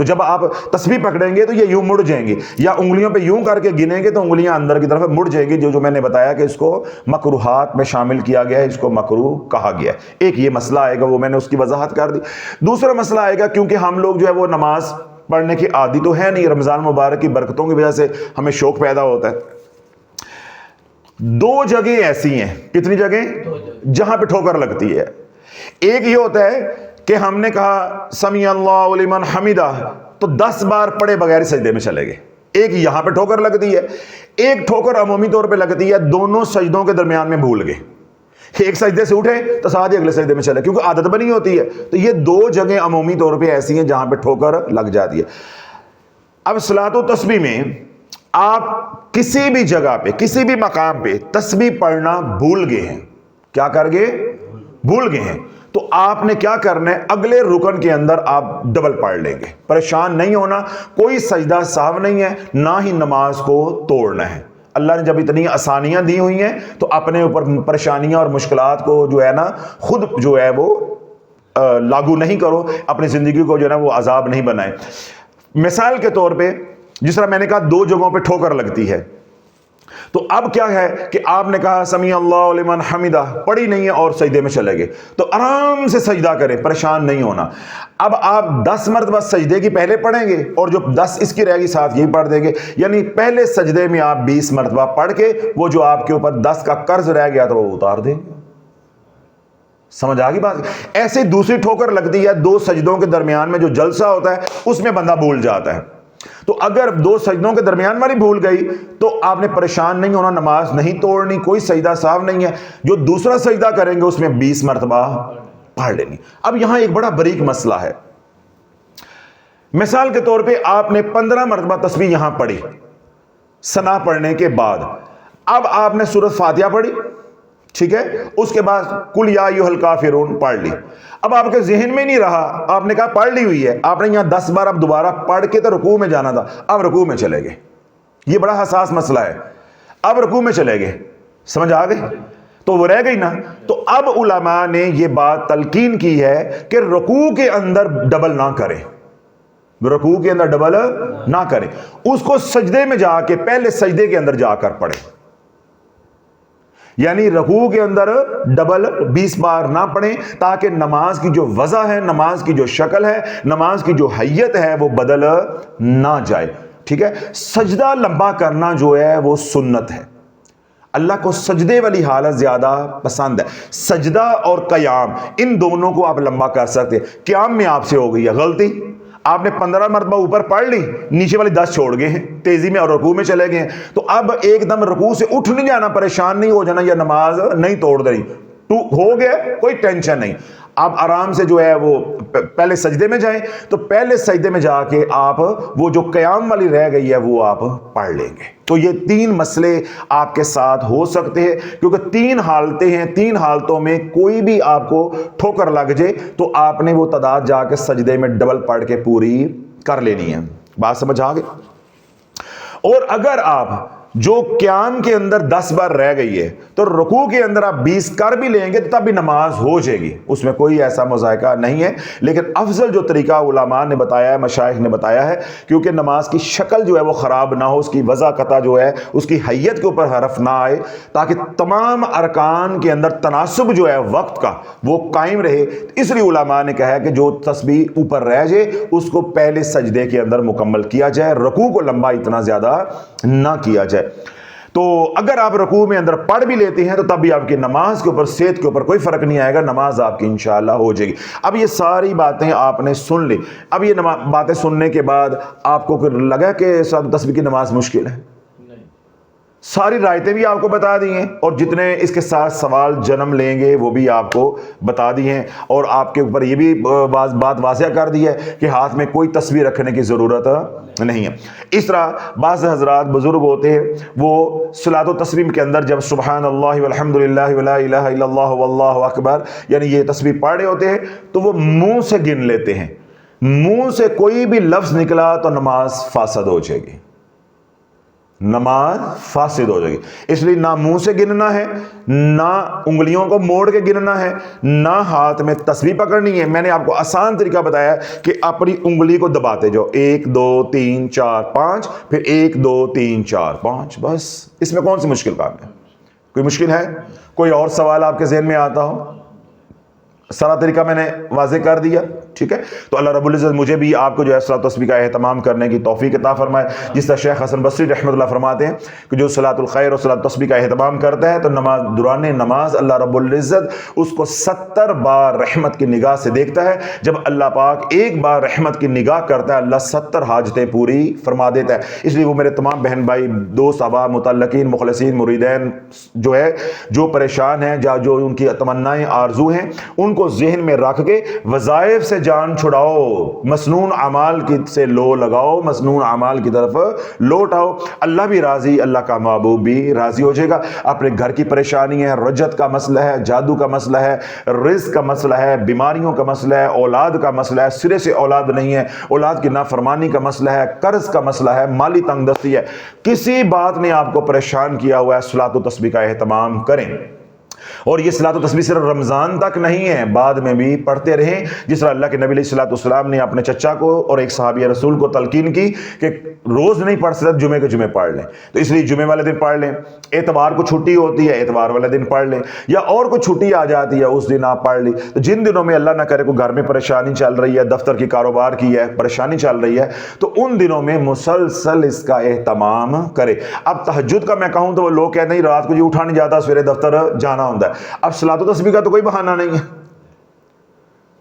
تو جب آپ تسبیح پکڑیں گے تو یہ یوں مڑ جائیں گی، یا انگلیوں پہ یوں کر کے گنیں گے تو انگلیاں اندر کی طرف مڑ جائیں گی، جو میں نے بتایا کہ اس کو مکروہات میں شامل کیا گیا ہے، اس کو مکروہ کہا گیا ہے۔ ایک یہ مسئلہ آئے گا، وہ میں نے اس کی وضاحت کر دی۔ دوسرا مسئلہ آئے گا، کیونکہ ہم لوگ جو ہے وہ نماز پڑھنے کی عادی تو ہے نہیں، رمضان مبارک کی برکتوں کی وجہ سے ہمیں شوق پیدا ہوتا ہے۔ دو جگہیں ایسی ہیں، کتنی جگہیں جہاں پہ ٹھوکر لگتی ہے۔ ایک یہ ہوتا ہے کہ ہم نے کہا سمیع اللہ لمن حمدہ تو 10 بار پڑھے بغیر سجدے میں چلے گئے، ایک یہاں پہ ٹھوکر لگتی ہے۔ ایک ٹھوکر عمومی طور پہ لگتی ہے دونوں سجدوں کے درمیان میں بھول گئے، ایک سجدے سے اٹھے تو ساتھ ہی اگلے سجدے میں چلے، کیونکہ عادت بنی ہوتی ہے۔ تو یہ دو جگہیں عمومی طور پہ ایسی ہیں جہاں پہ ٹھوکر لگ جاتی ہے۔ اب صلاۃ و تسبیح میں آپ کسی بھی جگہ پہ کسی بھی مقام پہ تسبیح پڑھنا بھول گئے ہیں، کیا کر گئے؟ بھول گئے ہیں، تو آپ نے کیا کرنا ہے؟ اگلے رکن کے اندر آپ ڈبل پڑھ لیں گے۔ پریشان نہیں ہونا، کوئی سجدہ سہو نہیں ہے، نہ ہی نماز کو توڑنا ہے۔ اللہ نے جب اتنی آسانیاں دی ہوئی ہیں تو اپنے اوپر پریشانیاں اور مشکلات کو جو ہے نا خود جو ہے وہ لاگو نہیں کرو، اپنی زندگی کو جو ہے نا وہ عذاب نہیں بنائے۔ مثال کے طور پہ جس طرح میں نے کہا دو جگہوں پہ ٹھوکر لگتی ہے، تو اب کیا ہے کہ آپ نے کہا سمیع اللہ لمن حمدہ، پڑھی نہیں ہے اور سجدے میں چلے گئے، تو آرام سے سجدہ کریں، پریشان نہیں ہونا۔ اب آپ 10 مرتبہ سجدے کی پہلے پڑھیں گے اور جو 10 اس کی رہے گی ساتھ یہی پڑھ دیں گے، یعنی پہلے سجدے میں آپ 20 مرتبہ پڑھ کے وہ جو آپ کے اوپر 10 کا قرض رہ گیا تو وہ اتار دیں گے۔ سمجھ آ گئی بات؟ ایسے دوسری ٹھوکر لگتی ہے دو سجدوں کے درمیان میں جو جلسہ ہوتا ہے اس میں بندہ بھول جاتا ہے، تو اگر دو سجدوں کے درمیان والی بھول گئی تو آپ نے پریشان نہیں ہونا، نماز نہیں توڑنی، کوئی سجدہ سہو نہیں ہے، جو دوسرا سجدہ کریں گے اس میں 20 مرتبہ پڑھ لینی۔ اب یہاں ایک بڑا باریک مسئلہ ہے۔ مثال کے طور پہ آپ نے 15 مرتبہ تسبیح یہاں پڑھی ثنا پڑھنے کے بعد، اب آپ نے سورۃ فاتحہ پڑھی، ٹھیک ہے، اس کے بعد قل یا ایھا الکافرون پڑھ لی۔ اب آپ کے ذہن میں نہیں رہا، آپ نے کہا پڑھ لی ہوئی ہے، آپ نے یہاں 10 بار اب دوبارہ پڑھ کے تو رکوع میں جانا تھا، اب رکوع میں چلے گئے۔ یہ بڑا حساس مسئلہ ہے، اب رکوع میں چلے گئے، سمجھ آ گئی؟ تو وہ رہ گئی نا۔ تو اب علماء نے یہ بات تلقین کی ہے کہ رکوع کے اندر ڈبل نہ کریں، رکوع کے اندر ڈبل نہ کریں، اس کو سجدے میں جا کے پہلے سجدے کے اندر جا کر پڑھیں، یعنی رکوع کے اندر ڈبل 20 بار نہ پڑھیں، تاکہ نماز کی جو وضع ہے، نماز کی جو شکل ہے، نماز کی جو حیت ہے وہ بدل نہ جائے، ٹھیک ہے۔ سجدہ لمبا کرنا جو ہے وہ سنت ہے، اللہ کو سجدے والی حالت زیادہ پسند ہے۔ سجدہ اور قیام ان دونوں کو آپ لمبا کر سکتے ہیں۔ قیام میں آپ سے ہو گئی ہے غلطی، آپ نے 15 مرتبہ اوپر پڑھ لی، نیچے والی 10 چھوڑ گئے ہیں تیزی میں اور رکوع میں چلے گئے ہیں، تو اب ایک دم رکوع سے اٹھ نہیں جانا، پریشان نہیں ہو جانا یا نماز نہیں توڑ دینی، ہو گیا کوئی ٹینشن نہیں۔ آپ آرام سے جو ہے وہ پہلے سجدے میں جائیں، تو پہلے سجدے میں جا کے آپ وہ جو قیام والی رہ گئی ہے وہ آپ پڑھ لیں گے۔ تو یہ 3 مسئلے آپ کے ساتھ ہو سکتے ہیں، کیونکہ 3 حالتیں ہیں، 3 حالتوں میں کوئی بھی آپ کو ٹھوکر لگ جائے تو آپ نے وہ تعداد جا کے سجدے میں ڈبل پڑھ کے پوری کر لینی ہے۔ بات سمجھ آ گئی؟ اور اگر آپ جو قیام کے اندر 10 بار رہ گئی ہے تو رکوع کے اندر آپ 20 کر بھی لیں گے تو تب بھی نماز ہو جائے گی، اس میں کوئی ایسا مذائقہ نہیں ہے۔ لیکن افضل جو طریقہ علماء نے بتایا ہے، مشائخ نے بتایا ہے، کیونکہ نماز کی شکل جو ہے وہ خراب نہ ہو، اس کی وضع قطع جو ہے اس کی حیت کے اوپر حرف نہ آئے، تاکہ تمام ارکان کے اندر تناسب جو ہے وقت کا وہ قائم رہے، اس لیے علماء نے کہا ہے کہ جو تسبیح اوپر رہ جائے اس کو پہلے سجدے کے اندر مکمل کیا جائے، رکوع کو لمبا اتنا زیادہ نہ کیا جائے۔ تو اگر آپ رکوع میں اندر پڑھ بھی لیتے ہیں تو تب بھی آپ کی نماز کے اوپر، صحت کے اوپر کوئی فرق نہیں آئے گا، نماز آپ کی انشاءاللہ ہو جائے گی۔ اب یہ ساری باتیں آپ نے سن لی، اب یہ باتیں سننے کے بعد آپ کو پھر لگا کہ صلاۃ تسبیح کی نماز مشکل ہے؟ ساری رائتیں بھی آپ کو بتا دی ہیں، اور جتنے اس کے ساتھ سوال جنم لیں گے وہ بھی آپ کو بتا دی ہیں، اور آپ کے اوپر یہ بھی بات واضح کر دی ہے کہ ہاتھ میں کوئی تسبیح رکھنے کی ضرورت نہیں ہے۔ اس طرح بعض حضرات بزرگ ہوتے ہیں، وہ صلاۃ و تسبیح کے اندر جب سبحان اللہ والحمد للہ ولا الہ الا اللہ واللہ اکبر یعنی یہ تسبیح پڑھ رہے ہوتے ہیں تو وہ منہ سے گن لیتے ہیں، منہ سے کوئی بھی لفظ نکلا تو نماز فاسد ہو جائے گی، نماز فاسد ہو جائے گی۔ اس لیے نہ منہ سے گننا ہے، نہ انگلیوں کو موڑ کے گننا ہے، نہ ہاتھ میں تسبیح پکڑنی ہے۔ میں نے آپ کو آسان طریقہ بتایا کہ اپنی انگلی کو دباتے جاؤ، 1 2 3 4 5، پھر 1 2 3 4 5، بس۔ اس میں کون سی مشکل کام ہے؟ کوئی مشکل ہے؟ کوئی اور سوال آپ کے ذہن میں آتا ہو؟ سارا طریقہ میں نے واضح کر دیا، ٹھیک ہے؟ تو اللہ رب العزت مجھے بھی آپ کو جو ہے صلاۃ و تسبیح کا اہتمام کرنے کی توفیق عطا فرمائے۔ جس طرح شیخ حسن بصری رحمۃ اللہ فرماتے ہیں کہ جو صلاۃ الخیر اور صلاۃ تسبیح کا اہتمام کرتا ہے تو نماز دوران نماز اللہ رب العزت اس کو 70 بار رحمت کی نگاہ سے دیکھتا ہے۔ جب اللہ پاک ایک بار رحمت کی نگاہ کرتا ہے، اللہ 70 حاجتیں پوری فرما دیتا ہے۔ اس لیے وہ میرے تمام بہن بھائی، دوست، احباب، متعلقین، مخلصین، مریدین جو ہے جو پریشان ہیں، جو ان کی تمنائیں آرزو ہیں، ان کو ذہن میں رکھ کے وظائف سے جان چھڑاؤ، مسنون اعمال کی سے لو لگاؤ، مسنون اعمال کی طرف لوٹ آؤ۔ اللہ بھی راضی، اللہ کا محبوب بھی راضی ہو جائے گا۔ اپنے گھر کی پریشانی ہے، رجت کا مسئلہ ہے، جادو کا مسئلہ ہے، رزق کا مسئلہ ہے، بیماریوں کا مسئلہ ہے، اولاد کا مسئلہ ہے، سرے سے اولاد نہیں ہے، اولاد کی نافرمانی کا مسئلہ ہے، قرض کا مسئلہ ہے، مالی تنگ دستی ہے، کسی بات نے آپ کو پریشان کیا ہوا ہے، صلاۃ و تسبیح کا اہتمام کریں۔ اور یہ صلاۃ و تسبیح صرف رمضان تک نہیں ہے، بعد میں بھی پڑھتے رہیں۔ جس طرح اللہ کے نبی علیہ الصلوۃ والسلام نے اپنے چچا کو اور ایک صحابی رسول کو تلقین کی کہ روز نہیں پڑھ سکتے، جمعے کے جمعے پڑھ لیں، تو اس لیے جمعے والے دن پڑھ لیں۔ اتوار کو چھٹی ہوتی ہے، اتوار والے دن پڑھ لیں، یا اور کوئی چھٹی آ جاتی ہے اس دن آپ پڑھ لی۔ تو جن دنوں میں اللہ نہ کرے کوئی گھر میں پریشانی چل رہی ہے، دفتر کی کاروبار کی ہے پریشانی چل رہی ہے، تو ان دنوں میں مسلسل اس کا اہتمام کرے۔ اب تہجد کا میں کہوں تو وہ لوگ کہتے ہیں رات کو یہ اٹھا نہیں جاتا، سویرے دفتر جانا ہوتا ہے۔ اب صلاۃ و تسبیح کا تو کوئی بہانہ نہیں ہے،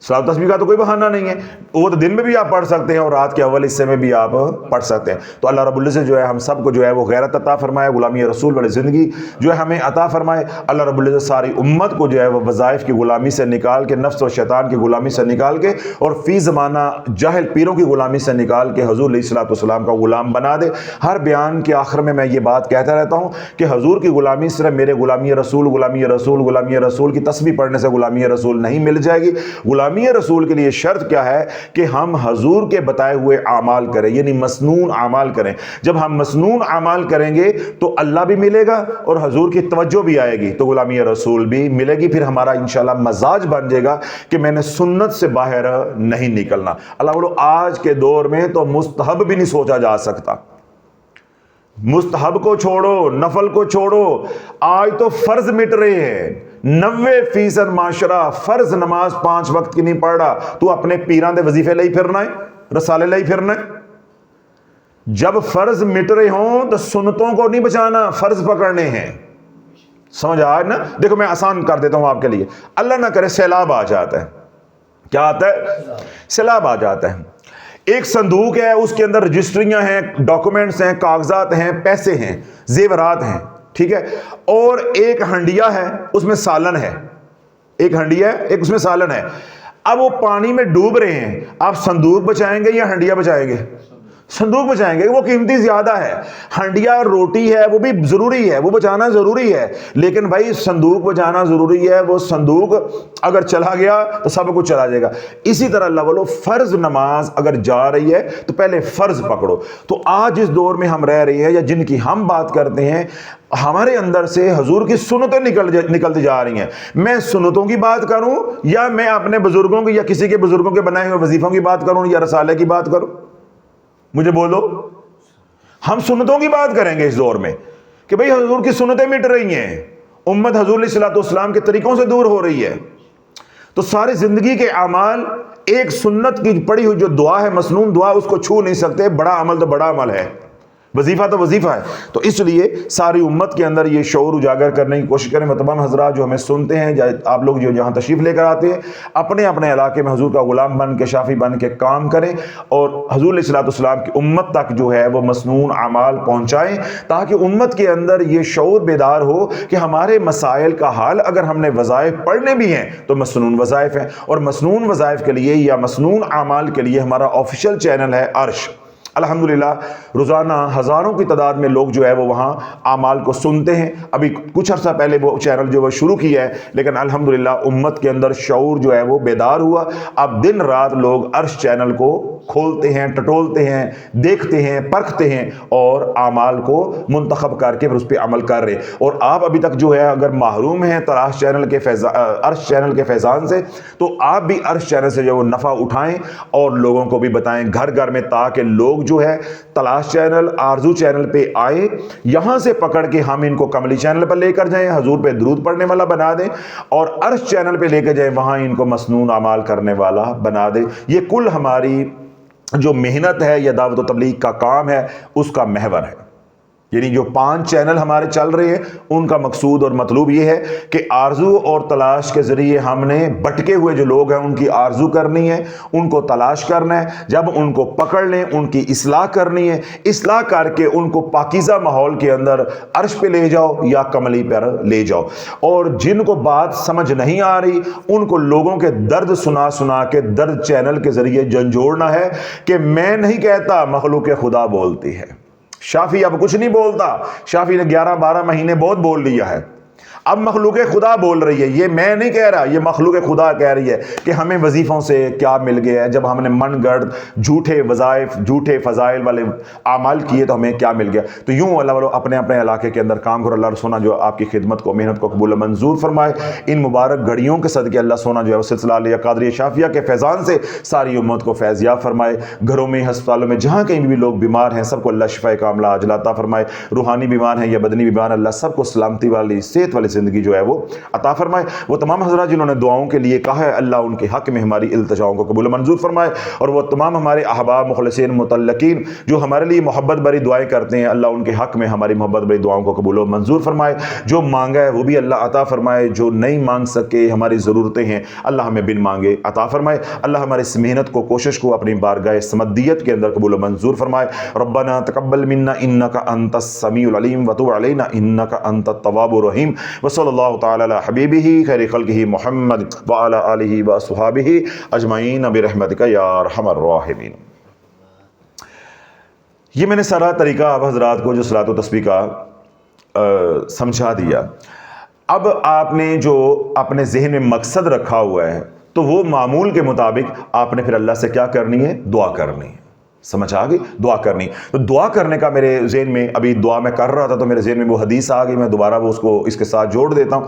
صلاۃ و تسبیح کا تو کوئی بہانہ نہیں ہے، وہ تو دن میں بھی آپ پڑھ سکتے ہیں اور رات کے اول حصے میں بھی آپ پڑھ سکتے ہیں۔ تو اللہ رب العزت جو ہے ہم سب کو جو ہے وہ غیرت عطا فرمائے، غلامی رسول والی زندگی جو ہے ہمیں عطا فرمائے۔ اللہ رب العزت ساری امت کو جو ہے وہ وظائف کی غلامی سے نکال کے، نفس و شیطان کی غلامی سے نکال کے، اور فی زمانہ جاہل پیروں کی غلامی سے نکال کے حضور علیہ الصلوۃ والسلام کا غلام بنا دے۔ ہر بیان کے آخر میں یہ بات کہتا رہتا ہوں کہ حضور کی غلامی صرف میرے غلامی رسول، غلامی رسول، غلامی رسول کی تسبیح پڑھنے سے غلامی رسول نہیں مل جائے گی۔ غلامی رسول کے لیے شرط کیا ہے کہ ہم حضور کے بتائے ہوئے اعمال کریں، یعنی مسنون اعمال کریں۔ جب ہم مسنون اعمال کریں گے تو اللہ بھی ملے گا اور حضور کی توجہ بھی آئے گی، تو غلامی رسول بھی ملے گی۔ پھر ہمارا انشاءاللہ مزاج بن جائے گا کہ میں نے سنت سے باہر نہیں نکلنا۔ اللہ بولو آج کے دور میں تو مستحب بھی نہیں سوچا جا سکتا، مستحب کو چھوڑو، نفل کو چھوڑو، آج تو فرض مٹ رہے ہیں۔ 90% معاشرہ فرض نماز 5 وقت کی نہیں پڑھ رہا، تو اپنے پیران دے وظیفے لئی پھرنا ہے، رسالے لئی پھرنا ہے۔ جب فرض مٹ رہے ہوں تو سنتوں کو نہیں بچانا، فرض پکڑنے ہیں۔ سمجھ آئے نا؟ دیکھو میں آسان کر دیتا ہوں آپ کے لیے۔ اللہ نہ کرے سیلاب آ جاتا ہے، کیا آتا ہے؟ سیلاب آ جاتا ہے۔ ایک صندوق ہے، اس کے اندر رجسٹریاں ہیں، ڈاکومنٹس ہیں، کاغذات ہیں، پیسے ہیں، زیورات ہیں، ٹھیک ہے؟ اور ایک ہنڈیا ہے، اس میں سالن ہے، ایک ہنڈیا ہے، ایک اس میں سالن ہے۔ اب وہ پانی میں ڈوب رہے ہیں، آپ صندوق بچائیں گے یا ہنڈیا بچائیں گے؟ صندوق بچائیں گے، وہ قیمتی زیادہ ہے۔ ہنڈیا روٹی ہے، وہ بھی ضروری ہے، وہ بچانا ضروری ہے، لیکن بھائی صندوق بچانا ضروری ہے۔ وہ صندوق اگر چلا گیا تو سب کچھ چلا جائے گا۔ اسی طرح اللہ بولو فرض نماز اگر جا رہی ہے تو پہلے فرض پکڑو۔ تو آج جس دور میں ہم رہ رہے ہیں یا جن کی ہم بات کرتے ہیں، ہمارے اندر سے حضور کی سنتیں نکلتی جا رہی ہیں۔ میں سنتوں کی بات کروں یا میں اپنے بزرگوں کی یا کسی کے بزرگوں کے بنائے ہوئے وظیفوں کی بات کروں یا رسالے کی بات کروں؟ مجھے بولو۔ ہم سنتوں کی بات کریں گے اس دور میں کہ بھئی حضور کی سنتیں مٹ رہی ہیں، امت حضور علیہ الصلوۃ والسلام کے طریقوں سے دور ہو رہی ہے۔ تو ساری زندگی کے اعمال ایک سنت کی پڑھی ہوئی جو دعا ہے، مسنون دعا، اس کو چھو نہیں سکتے۔ بڑا عمل تو بڑا عمل ہے، وظیفہ تو وظیفہ ہے۔ تو اس لیے ساری امت کے اندر یہ شعور اجاگر کرنے کی کوشش کریں۔ تمام حضرات جو ہمیں سنتے ہیں، آپ لوگ جو جہاں تشریف لے کر آتے ہیں، اپنے اپنے علاقے میں حضور کا غلام بن کے، شافی بن کے کام کریں، اور حضور علیہ الصلوۃ والسلام کی امت تک جو ہے وہ مسنون اعمال پہنچائیں، تاکہ امت کے اندر یہ شعور بیدار ہو کہ ہمارے مسائل کا حل اگر ہم نے وظائف پڑھنے بھی ہیں تو مسنون وظائف ہیں۔ اور مسنون وظائف کے لیے یا مسنون اعمال کے لیے ہمارا آفیشیل چینل ہے عرش۔ الحمدللہ روزانہ ہزاروں کی تعداد میں لوگ جو ہے وہ وہاں اعمال کو سنتے ہیں. ابھی کچھ عرصہ پہلے وہ چینل جو وہ شروع کیا ہے، لیکن الحمدللہ امت کے اندر شعور جو ہے وہ بیدار ہوا. اب دن رات لوگ عرش چینل کو کھولتے ہیں، ٹٹولتے ہیں، دیکھتے ہیں، پرکھتے ہیں اور اعمال کو منتخب کر کے پھر اس پہ عمل کر رہے. اور آپ ابھی تک جو ہے اگر محروم ہیں تلاش چینل کے عرش چینل کے فیضان سے، تو آپ بھی عرش چینل سے جو وہ نفع اٹھائیں اور لوگوں کو بھی بتائیں گھر گھر میں، تاکہ لوگ جو ہے تلاش چینل، آرزو چینل پہ آئیں، یہاں سے پکڑ کے ہم ان کو کملی چینل پر لے کر جائیں، حضور پہ درود پڑھنے والا بنا دیں، اور عرش چینل پہ لے کے جائیں، وہاں ان کو مسنون اعمال کرنے والا بنا دیں. یہ کل ہماری جو محنت ہے یا دعوت و تبلیغ کا کام ہے اس کا محور ہے. یعنی جو 5 چینل ہمارے چل رہے ہیں ان کا مقصود اور مطلوب یہ ہے کہ آرزو اور تلاش کے ذریعے ہم نے بھٹکے ہوئے جو لوگ ہیں ان کی آرزو کرنی ہے، ان کو تلاش کرنا ہے. جب ان کو پکڑ لیں ان کی اصلاح کرنی ہے، اصلاح کر کے ان کو پاکیزہ ماحول کے اندر عرش پہ لے جاؤ یا کملی پر لے جاؤ. اور جن کو بات سمجھ نہیں آ رہی ان کو لوگوں کے درد سنا سنا کے درد چینل کے ذریعے جھنجھوڑنا ہے کہ میں نہیں کہتا، مخلوق خدا بولتی ہے. شافی اب کچھ نہیں بولتا، شافی نے 11-12 مہینے بہت بول لیا ہے، اب مخلوق خدا بول رہی ہے. یہ میں نہیں کہہ رہا، یہ مخلوق خدا کہہ رہی ہے کہ ہمیں وظیفوں سے کیا مل گیا ہے. جب ہم نے من گڑھ جھوٹے وظائف، جھوٹے فضائل والے اعمال کیے تو ہمیں کیا مل گیا. تو یوں اللہ والو اپنے اپنے علاقے کے اندر کام کرو. اللہ سونا جو آپ کی خدمت کو، محنت کو قبول منظور فرمائے. ان مبارک گھڑیوں کے صدقے اللہ سونا جو ہے وہ سلسلہ علیہ قادریہ شافیہ کے فیضان سے ساری امت کو فیض یاب فرمائے. گھروں میں، ہسپتالوں میں، جہاں کہیں بھی لوگ بیمار ہیں سب کو اللہ شفا کاملہ عاجلہ عطا فرمائے. روحانی بیمار ہیں یا بدنی بیمار، اللہ سب کو سلامتی والی، صحت والی زندگی جو ہے وہ عطا فرمائے. وہ تمام حضرات جنہوں نے دعاؤں کے لیے کہا ہے اللہ ان کے حق میں ہماری التجاؤں کو قبول منظور فرمائے. اور وہ تمام ہمارے احباب مخلصین متعلقین جو ہمارے لیے محبت بری دعائیں کرتے ہیں، اللہ ان کے حق میں ہماری محبت بری دعاؤں کو قبول و منظور فرمائے. جو مانگا ہے وہ بھی اللہ عطا فرمائے، جو نہیں مانگ سکے ہماری ضرورتیں ہیں اللہ ہمیں بن مانگے عطا فرمائے. اللہ ہماری اس محنت کو، کوشش کو اپنی بارگاہ سمدیت کے اندر قبول و منظور فرمائے. ربنا تقبل منا انک انت السمیع العلیم وتب علینا انک انت التواب الرحیم. وصلی اللہ تعالی علی حبیبہ خیر خلقہ محمد وعلی آلہ واصحابہ اجمعین برحمتک یا ارحم الراحمین. یہ میں نے سارا طریقہ آپ حضرات کو جو صلاۃ و تسبیح کا سمجھا دیا. اب آپ نے جو اپنے ذہن میں مقصد رکھا ہوا ہے تو وہ معمول کے مطابق آپ نے پھر اللہ سے کیا کرنی ہے؟ دعا کرنی ہے. سمجھ آ گئی؟ دعا کرنی. تو دعا کرنے کا میرے ذہن میں، ابھی دعا میں کر رہا تھا تو میرے ذہن میں وہ حدیث آ گئی، میں دوبارہ وہ اس کو اس کے ساتھ جوڑ دیتا ہوں.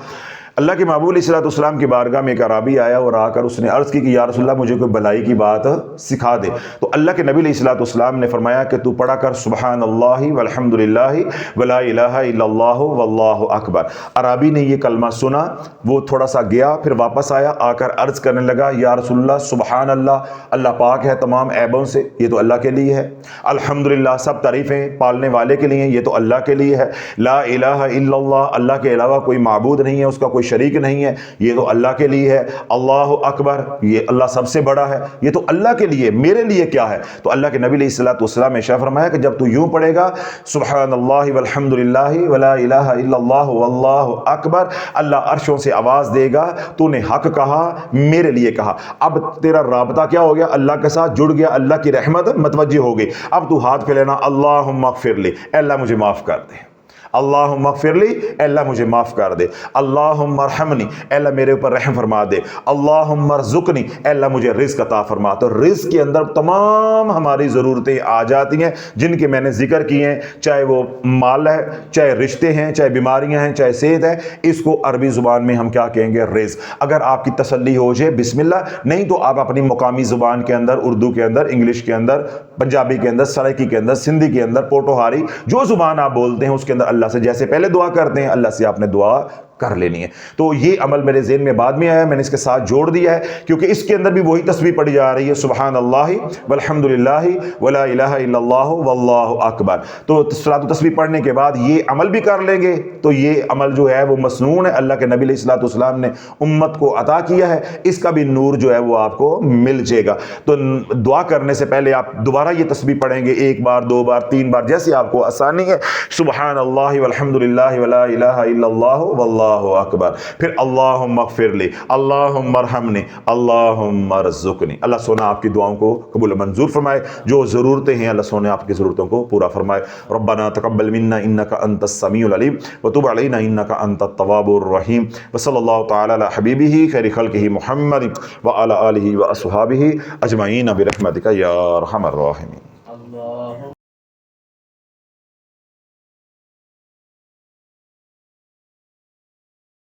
اللہ کے محبوب علیہ السلام کی بارگاہ میں ایک اعرابی آیا اور آ کر اس نے عرض کی کہ یا رسول اللہ مجھے کوئی بھلائی کی بات سکھا دے. تو اللہ کے نبی علیہ السلام نے فرمایا کہ تو پڑھا کر سبحان اللہ والحمد للہ ولا الہ الا اللہ واللہ اکبر. اعرابی نے یہ کلمہ سنا، وہ تھوڑا سا گیا، پھر واپس آیا، آ کر عرض کرنے لگا یا رسول اللہ سبحان اللہ، اللہ پاک ہے تمام عیبوں سے، یہ تو اللہ کے لیے ہے. الحمدللہ، سب تعریفیں پالنے والے کے لیے، یہ تو اللہ کے لیے ہے. لا الہ الا اللہ، اللہ کے علاوہ کوئی معبود نہیں ہے، اس کا کوئی شریک نہیں ہے، یہ تو اللہ کے لیے ہے. اللہ اکبر، یہ اللہ سب سے بڑا ہے، یہ تو اللہ کے لیے، میرے لیے کیا ہے. تو اللہ کے نبی علیہ السلام نے ارشاد فرمایا کہ جب تو یوں پڑھے گا سبحان اللہ والحمد للہ ولا الہ الا اللہ واللہ اکبر، اللہ عرشوں سے آواز دے گا تو نے حق کہا، میرے لیے کہا. اب تیرا رابطہ کیا ہو گیا؟ اللہ کے ساتھ جڑ گیا، اللہ کی رحمت متوجہ ہو گئی. اب تو ہاتھ پھیلانا، اللہم اغفر لی، اے اللہ مجھے معاف کر دے. اللہم اغفر لی، اے اللہ مجھے معاف کر دے. اللہم ارحمنی، اے اللہ میرے اوپر رحم فرما دے. اللہم ارزقنی، اے اللہ مجھے رزق عطا فرما. تو رزق کے اندر تمام ہماری ضرورتیں آ جاتی ہیں جن کے میں نے ذکر کیے ہیں، چاہے وہ مال ہے، چاہے رشتے ہیں، چاہے بیماریاں ہیں، چاہے صحت ہے. اس کو عربی زبان میں ہم کیا کہیں گے؟ رزق. اگر آپ کی تسلی ہو جائے بسم اللہ، نہیں تو آپ اپنی مقامی زبان کے اندر، اردو کے اندر، انگلش کے اندر، پنجابی کے اندر، سرائکی کے اندر، سندھی کے اندر، پوٹوہاری، جو زبان آپ بولتے ہیں اس کے اندر اللہ سے جیسے پہلے دعا کرتے ہیں اللہ سے آپ نے دعا کر لینی ہے. تو یہ عمل میرے ذہن میں بعد میں آیا، میں نے اس کے ساتھ جوڑ دیا ہے کیونکہ اس کے اندر بھی وہی تسبیح پڑھی جا رہی ہے سبحان اللہ والحمد للہ ولا الہ الا اللہ واللہ اکبر. تو صلاۃ و تسبیح پڑھنے کے بعد یہ عمل بھی کر لیں گے تو یہ عمل جو ہے وہ مسنون ہے، اللہ کے نبی علیہ السلام نے امت کو عطا کیا ہے، اس کا بھی نور جو ہے وہ آپ کو مل جائے گا. تو دعا کرنے سے پہلے آپ دوبارہ یہ تسبیح پڑھیں گے، 1 بار 2 بار 3 بار جیسے آپ کو آسانی ہے. سبحان اللہ والحمد للہ ولا الہ الا اللہ واللہ اللہ اکبر، پھر اللہم اغفر لی، اللہم ارحمنی، اللہم ارزقنی۔ اللہ سونا آپ کی دعاؤں کو قبول منظور فرمائے، جو ضرورتیں ہیں اللہ سونا آپ کی ضرورتوں کو پورا فرمائے۔ ربنا تقبل منا انک انت السمیع العلیم وتب علینا انک انت التواب الرحیم، وصلی اللہ تعالی علی حبیبہ خیر خلقہ محمد وعلی آلہ واصحابہ اجمعین برحمتک یا ارحم الراحمین۔